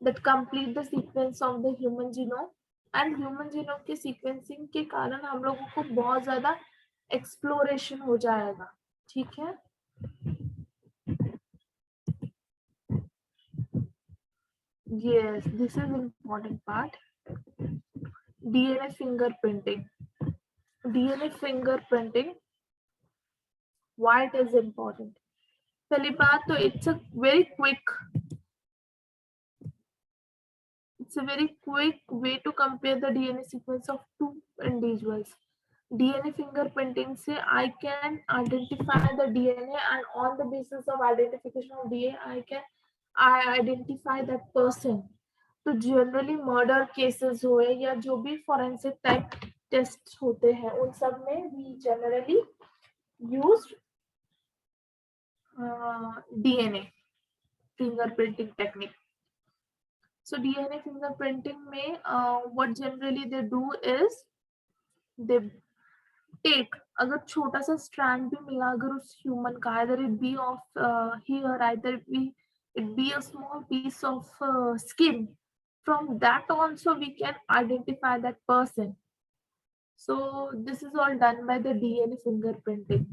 [SPEAKER 1] that complete the sequence of the human genome, and human genome के sequencing के कारण हम लोगों को बहुत ज्यादा exploration हो जाएगा, ठीक है. Yes, this is important part. DNA fingerprinting. DNA fingerprinting. Why it is important? पहली बात तो it's a very quick way to compare the DNA sequence of two individuals. DNA fingerprinting से I can identify the DNA, and on the basis of identification of DNA I identify that person. तो generally murder cases हुए या जो भी forensic type taste होते हैं उन सब में we generally used DNA fingerprinting technique. So DNA fingerprinting में what generally they do is they take, अगर छोटा सा स्ट्रैंड भी मिला अगर उस ह्यूमन का, either it be of hair, either it be a small piece of skin, from that also we can identify that person. So this is all done by the DNA fingerprinting.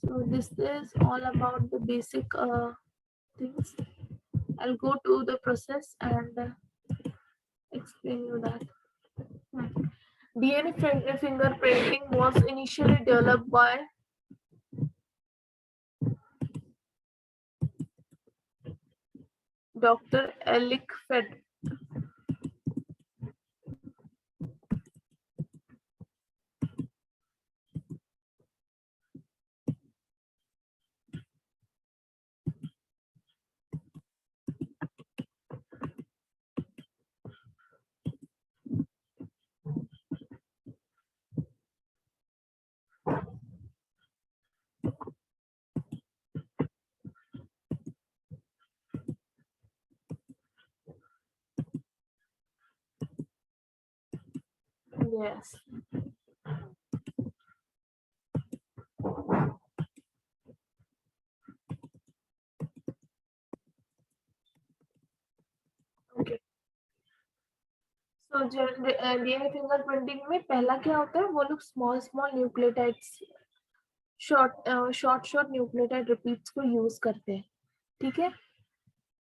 [SPEAKER 1] So this is all about the basic things. I'll go to the process and explain you that. DNA fingerprinting was initially developed by Dr. Elik Fed. Yes. Okay. So DNA fingerprinting में पहला क्या होता है, वो लोग small nucleotides short nucleotide repeats को use करते हैं, ठीक है.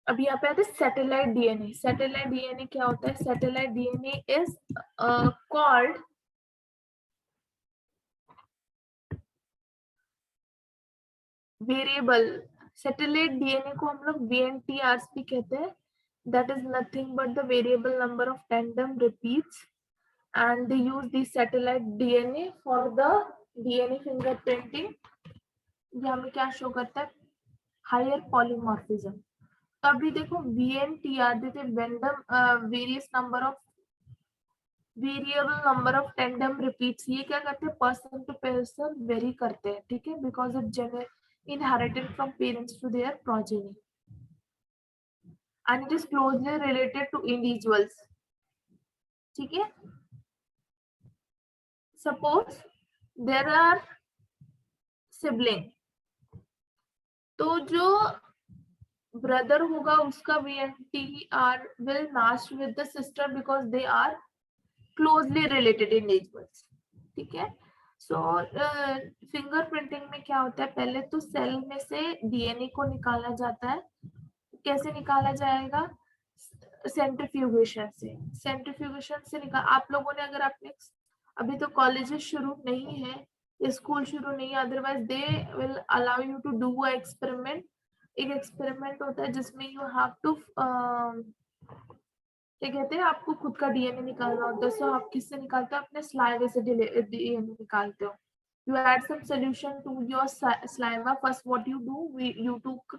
[SPEAKER 1] अभी यहाँ पे आते हैं सैटेलाइट डीएनए. सैटेलाइट डीएनए क्या होता है? Satellite DNA is called variable. Satellite DNA को हम लोग VNTRs भी कहते हैं. That is nothing but the variable number of tandem repeats, and they use the satellite DNA for the DNA fingerprinting. यहाँ में क्या शो करता है? Higher polymorphism. अभी देखो VNTR देते various number of variable number of tandem repeats. ये क्या करते हैं? पर्सन टू पर्सन वेरी करते हैं, ठीक है, because it inherited from parents to their progeny, and it is closely related to individuals, ठीक है. Suppose there are sibling, तो जो ब्रदर होगा उसका VNTR will match with the sister because they are closely related individuals, ठीक है. So fingerprinting में क्या होता है? पहले तो सेल में से डीएनए को निकाला जाता है. कैसे निकाला जाएगा? सेंट्रीफ्यूगेशन से. सेंट्रीफ्यूगेशन से निकाल, आप लोगों ने अगर आपने अभी तो कॉलेजेस शुरू नहीं है, स्कूल शुरू नहीं है, otherwise they will allow you to do a experiment एक एक्सपेरिमेंट होता है जिसमें यू हैव टू क्या कहते हैं, आपको खुद का डीएनए निकालना होता है। सो आप किससे निकालते हो? अपने स्लाइवा से डीएनए निकालते हो। You add some solution to your saliva. First, what you do, you took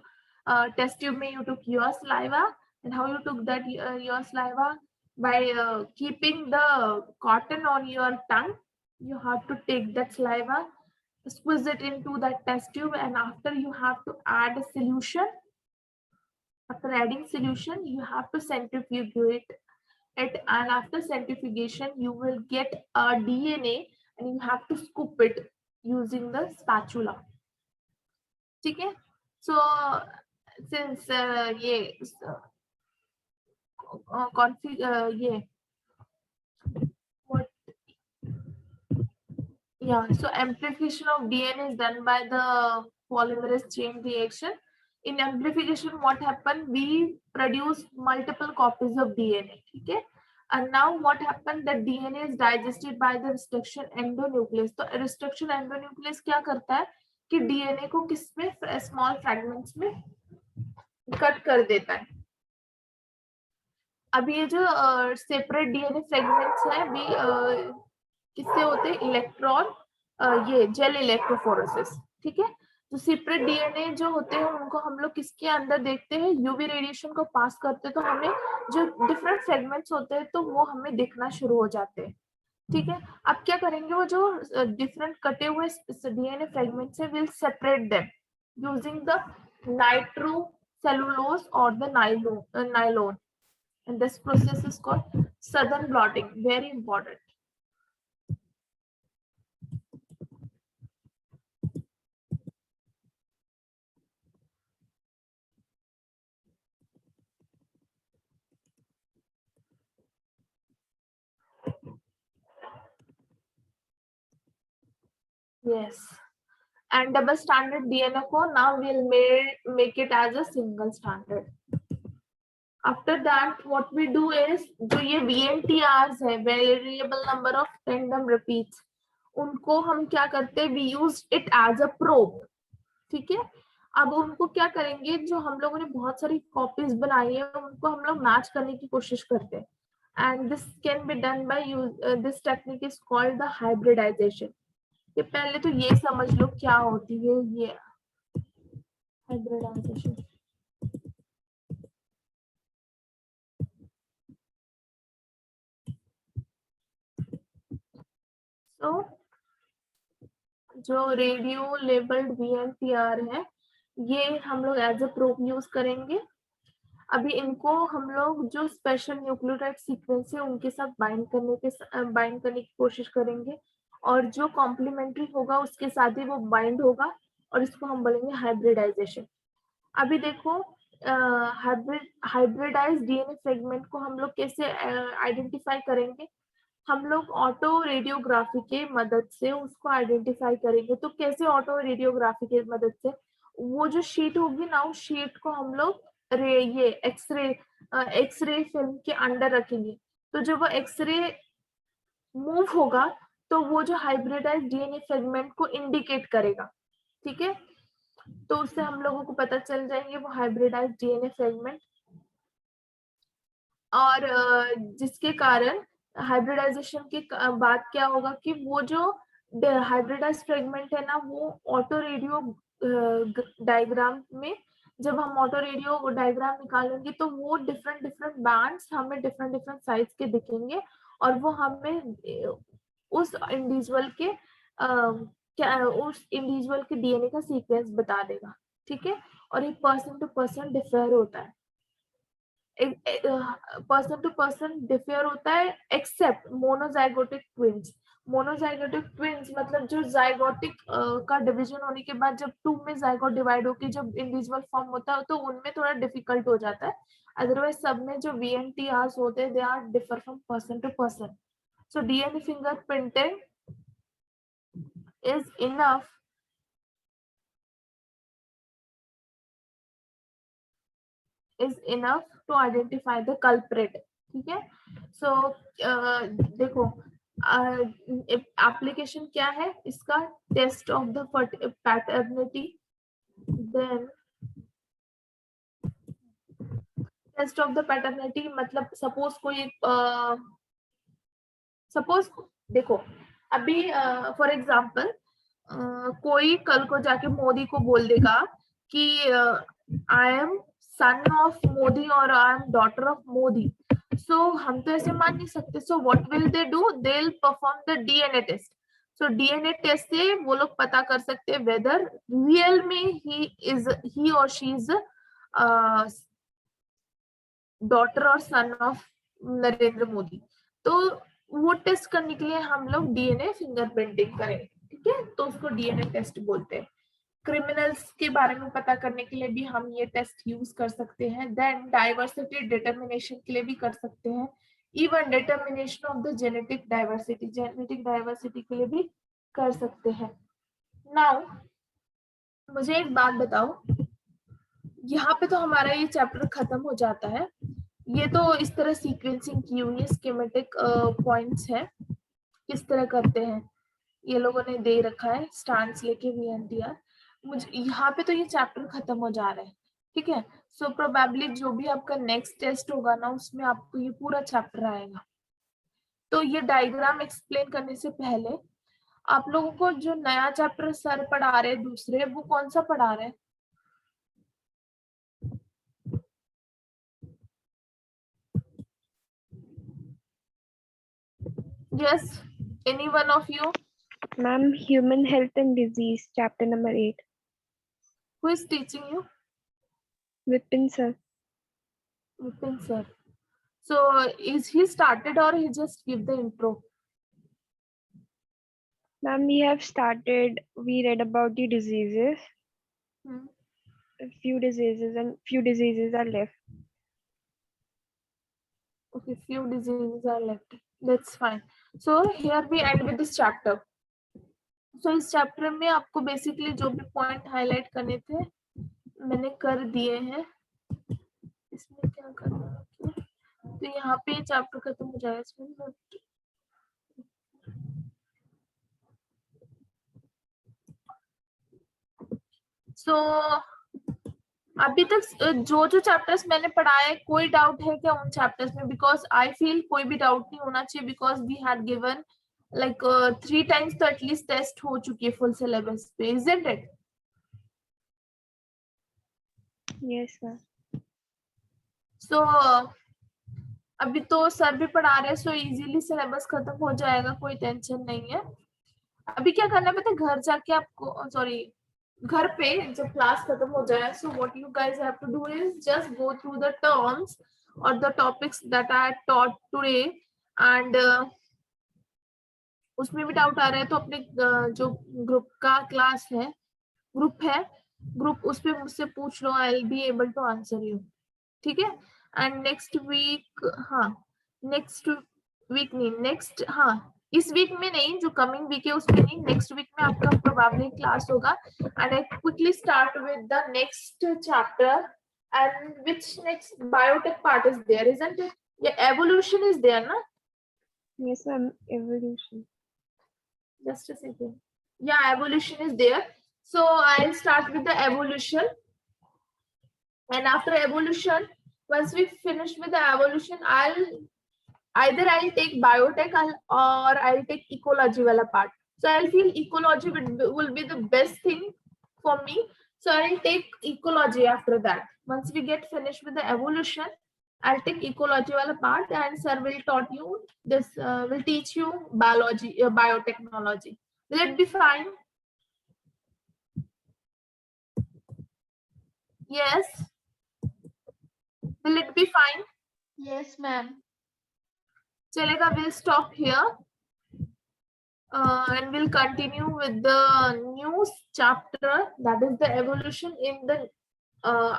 [SPEAKER 1] test tube में you took your saliva, and how you took that your saliva by keeping the cotton on your tongue. You have to take that saliva, squeeze it into that test tube, and after you have to add a solution. After adding solution, you have to centrifugate it, and after centrifugation, you will get a DNA, and you have to scoop it using the spatula. ठीक है? So since ये ये what, yeah, so amplification of DNA is done by the polymerase chain reaction. In amplification, what happened? We produce multiple copies of DNA. ठीक है? And now what happened? The DNA is digested by the restriction endonuclease. तो restriction endonuclease क्या करता है कि DNA को किसमें small fragments में कट कर देता है। अब ये जो सेपरेट डीएनए फ्रेगमेंट्स हैं भी किससे होते हैं? इलेक्ट्रॉन ये जेल इलेक्ट्रोफोरेसिस। ठीक है? तो सेपरेट डीएनए जो होते हैं उनको हम लोग किसके अंदर देखते हैं? यूवी रेडिएशन को पास करते हैं, तो हमें जो डिफरेंट फ्रेगमेंट्स होते हैं तो वो हमें दिखना शुरू हो जाते हैं। ठीक है? अब क्या करेंगे? वो जो डिफरेंट कटे हुए डीएनए फ्रेगमेंट्स है, will separate them using the nitrocellulose और the nylon, and this process is called southern blotting. Very important. Yes. And double standard DNA को now we'll make it as a single standard. After that, what we do is जो ये VNTRs है, variable number of tandem repeats, उनको हम क्या करते हैं? We use it as a probe. ठीक है? अब उनको क्या करेंगे? जो हम लोगों ने बहुत सारी कॉपीज बनाई है उनको हम लोग मैच करने की कोशिश करते हैं। And this can be done by this technique is called the hybridization. कि पहले तो ये समझ लो क्या होती है ये हाइब्रिडाइजेशन। तो जो रेडियो लेबल्ड VNTR है ये हम लोग एज अ प्रूफ यूज करेंगे। अभी इनको हम लोग जो स्पेशल न्यूक्लियोटाइड सीक्वेंस है उनके साथ बाइंड करने की कोशिश करेंगे, और जो कॉम्प्लीमेंट्री होगा उसके साथ ही वो बाइंड होगा, और इसको हम बोलेंगे हाइब्रिडाइजेशन। अभी देखो हाइब्रिडाइज डीएनए फ्रेगमेंट को हम लोग कैसे आइडेंटिफाई करेंगे? हम लोग ऑटो रेडियोग्राफी के मदद से उसको आइडेंटिफाई करेंगे। तो कैसे ऑटो रेडियोग्राफी के मदद से? वो जो शीट होगी ना, उस शीट को हम लोग ये एक्सरे फिल्म के अंडर रखेंगे। तो जब वो एक्सरे मूव होगा तो वो जो हाइब्रिडाइज डीएनए फ्रेगमेंट को इंडिकेट करेगा। ठीक है? तो उससे हम लोगों को पता चल जाएंगे वो हाइब्रिडाइज डीएनए फ्रेगमेंट, और जिसके कारण हाइब्रिडाइजेशन के बाद क्या होगा कि वो जो हाइब्रिडाइज फ्रेगमेंट है ना, वो ऑटो रेडियो डायग्राम में जब हम ऑटो रेडियो डायग्राम निकालेंगे तो वो डिफरेंट बैंड्स हमें डिफरेंट साइज के दिखेंगे, और वो हमें उस इंडिविजुअल के डीएनए का सीक्वेंस बता देगा। ठीक है? और ये पर्सन टू पर्सन डिफर होता है, पर्सन टू पर्सन डिफर होता है, except monozygotic twins. Monozygotic twins मतलब जो जाइगोटिक का डिवीजन होने के बाद जब टू में जाइगोट डिवाइड होकर जब इंडिविजुअल फॉर्म होता है तो उनमें थोड़ा डिफिकल्ट हो जाता है। अदरवाइज सब में जो VNTRs होते हैं they are differ from person to person. So DNA fingerprinting is enough to identify the culprit. ठीक है? So देखो एप्लीकेशन क्या है इसका? Test of the paternity, then test of the paternity मतलब सपोज कोई सपोज देखो अभी फॉर एग्जांपल कोई कल को जाके मोदी को बोल देगा कि I am son of Modi और I am daughter of Modi, so हम तो ऐसे मान नहीं सकते. So what will they do, they will perform the DNA test. So DNA test से वो लोग पता कर सकते हैं वेदर रियल में ही और शी इज डॉटर और सन ऑफ नरेंद्र मोदी. तो वो टेस्ट करने के लिए हम लोग डीएनए फिंगरप्रिंटिंग करेंगे, ठीक है, तो उसको डीएनए टेस्ट बोलते हैं. क्रिमिनल्स के बारे में पता करने के लिए भी हम ये टेस्ट यूज कर सकते हैं. देन डाइवर्सिटी डिटर्मिनेशन के लिए भी कर सकते हैं. Even determination of the genetic diversity के लिए भी कर सकते हैं. नाउ मुझे एक बात बताओ, यहाँ पे तो हमारा ये चैप्टर खत्म हो जाता है. ये तो इस तरह सीक्वेंसिंग की हुई है, स्कीमेटिक पॉइंट्स है किस तरह करते हैं ये लोगों ने दे रखा है, स्टांस लेके VNTR. मुझे यहाँ पे तो ये चैप्टर खत्म हो जा रहा है, ठीक है. सो प्रोबेबली जो भी आपका नेक्स्ट टेस्ट होगा ना उसमें आपको ये पूरा चैप्टर आएगा. तो ये डायग्राम एक्सप्लेन करने से पहले आप लोगों को जो नया चैप्टर सर पढ़ा रहे हैं दूसरे, वो कौन सा पढ़ा रहे हैं? Yes, any one of you?
[SPEAKER 2] Ma'am, Human Health and Disease, chapter number 8.
[SPEAKER 1] Who is teaching you?
[SPEAKER 2] Vipin sir.
[SPEAKER 1] Vipin sir. So is he started or he just give the intro?
[SPEAKER 2] Ma'am, we have started, we read about the diseases. A few diseases are left.
[SPEAKER 1] Okay, few diseases are left. That's fine. So here we end with this chapter. So इस chapter में आपको basically जो भी point highlight करने थे मैंने कर दिए हैं. इसमें क्या करना है, तो यहाँ पे चैप्टर खत्म हो जाएगा इसमें. सो अभी तक जो जो चैप्टर्स मैंने पढ़ाए है, कोई डाउट है क्या उन चैप्टर्स में? बिकॉज आई फील कोई भी डाउट नहीं होना चाहिए, because we had given like 3 times तो एटलीस्ट टेस्ट हो चुकी है फुल सिलेबस पे, isn't it?
[SPEAKER 2] Yes, sir.
[SPEAKER 1] So अभी तो सर भी पढ़ा रहे हैं, सो इजीली सिलेबस खत्म हो जाएगा, कोई टेंशन नहीं है. अभी क्या करना है पता है, घर जाके आपको सॉरी घर पे जब क्लास खत्म हो जाए, so what you guys have to do is just go through the terms और the topics that I taught today. And उसमें भी डाउट आ रहा है तो अपने जो ग्रुप का क्लास है ग्रुप उस पे मुझसे पूछ लो, I will be able to answer you, ठीक है. एंड नेक्स्ट वीक नहीं, नेक्स्ट इस वीक में नहीं, जो कमिंग वीक है उसमें नहीं, नेक्स्ट वीक में आपका प्रोबेबली क्लास होगा. And I quickly start with the next chapter. And which next biotech part is there, isn't it? ये एवोल्यूशन इज देयर ना?
[SPEAKER 2] Yes, ma'am. Evolution.
[SPEAKER 1] Just a second. Yeah, evolution is there. So I'll start with the evolution. And after evolution, once we finish with the evolution, I'll take biotech or I'll take ecology wala part. So I'll feel ecology will be the best thing for me. So I'll take ecology after that. Once we get finished with the evolution, I'll take ecology wala part, and sir will taught you this, will teach you biology, biotechnology. Will it be fine? Yes. Will it be fine?
[SPEAKER 3] Yes, ma'am.
[SPEAKER 1] Chalega, we'll stop here. And we'll continue with the new chapter, that is the evolution, in the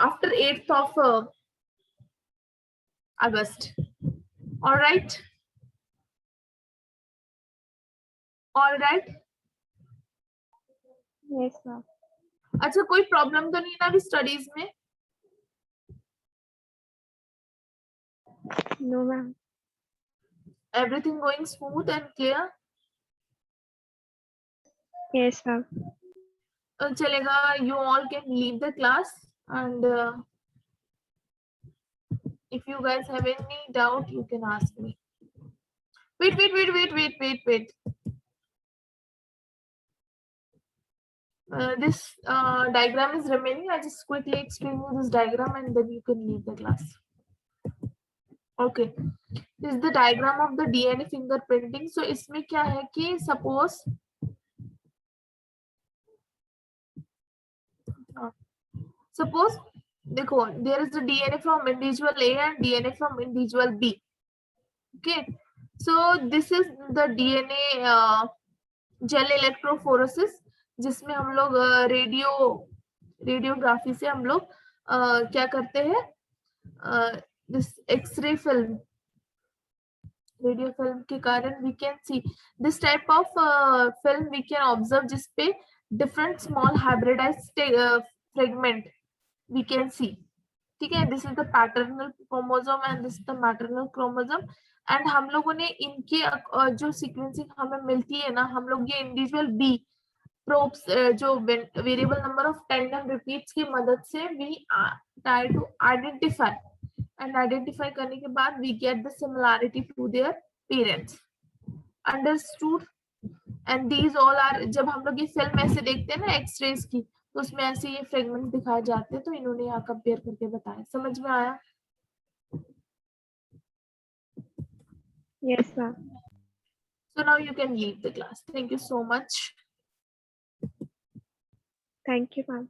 [SPEAKER 1] after 8th of August. All right. All right.
[SPEAKER 2] Yes, ma'am.
[SPEAKER 1] अच्छा, कोई problem तो नहीं ना अभी studies में?
[SPEAKER 2] No, ma'am.
[SPEAKER 1] Everything going smooth and clear?
[SPEAKER 2] Yes, ma'am.
[SPEAKER 1] चलेगा, you all can leave the class and If you guys have any doubt, you can ask me. Wait. This diagram is remaining. I just quickly explain you this diagram and then you can leave the class. Okay. This is the diagram of the DNA fingerprinting. So इसमें क्या है कि suppose देखो, there is the DNA from individual A and DNA from individual B. Okay. So this is the DNA gel electrophoresis, जिसमें हम लोग radiography से हम लोग क्या करते हैं, this X-ray film, radio film के कारण we can see this type of film we can observe, जिसपे different small hybridised fragment we can see. ठीक है, this is the paternal chromosome and this is the maternal chromosome. And हम लोगों ने इनके जो सीक्वेंसिंग हमें मिलती है ना, हम लोग ये इंडिविजुअल बी प्रोब्स जो variable number of tandem repeats की मदद से we try to identify, and identify करने के बाद we get the similarity to their parents. Understood? And these all are, जब हम लोग ये फिल्म ऐसे देखते हैं ना एक्सरेज की, तो उसमें ऐसे ये फ्रेगमेंट दिखाए जाते हैं. तो इन्होंने यहाँ कंपेयर करके बताया. समझ में आया?
[SPEAKER 2] Yes, ma'am.
[SPEAKER 1] So now you can leave the class. Thank you so much.
[SPEAKER 2] Thank you, ma'am.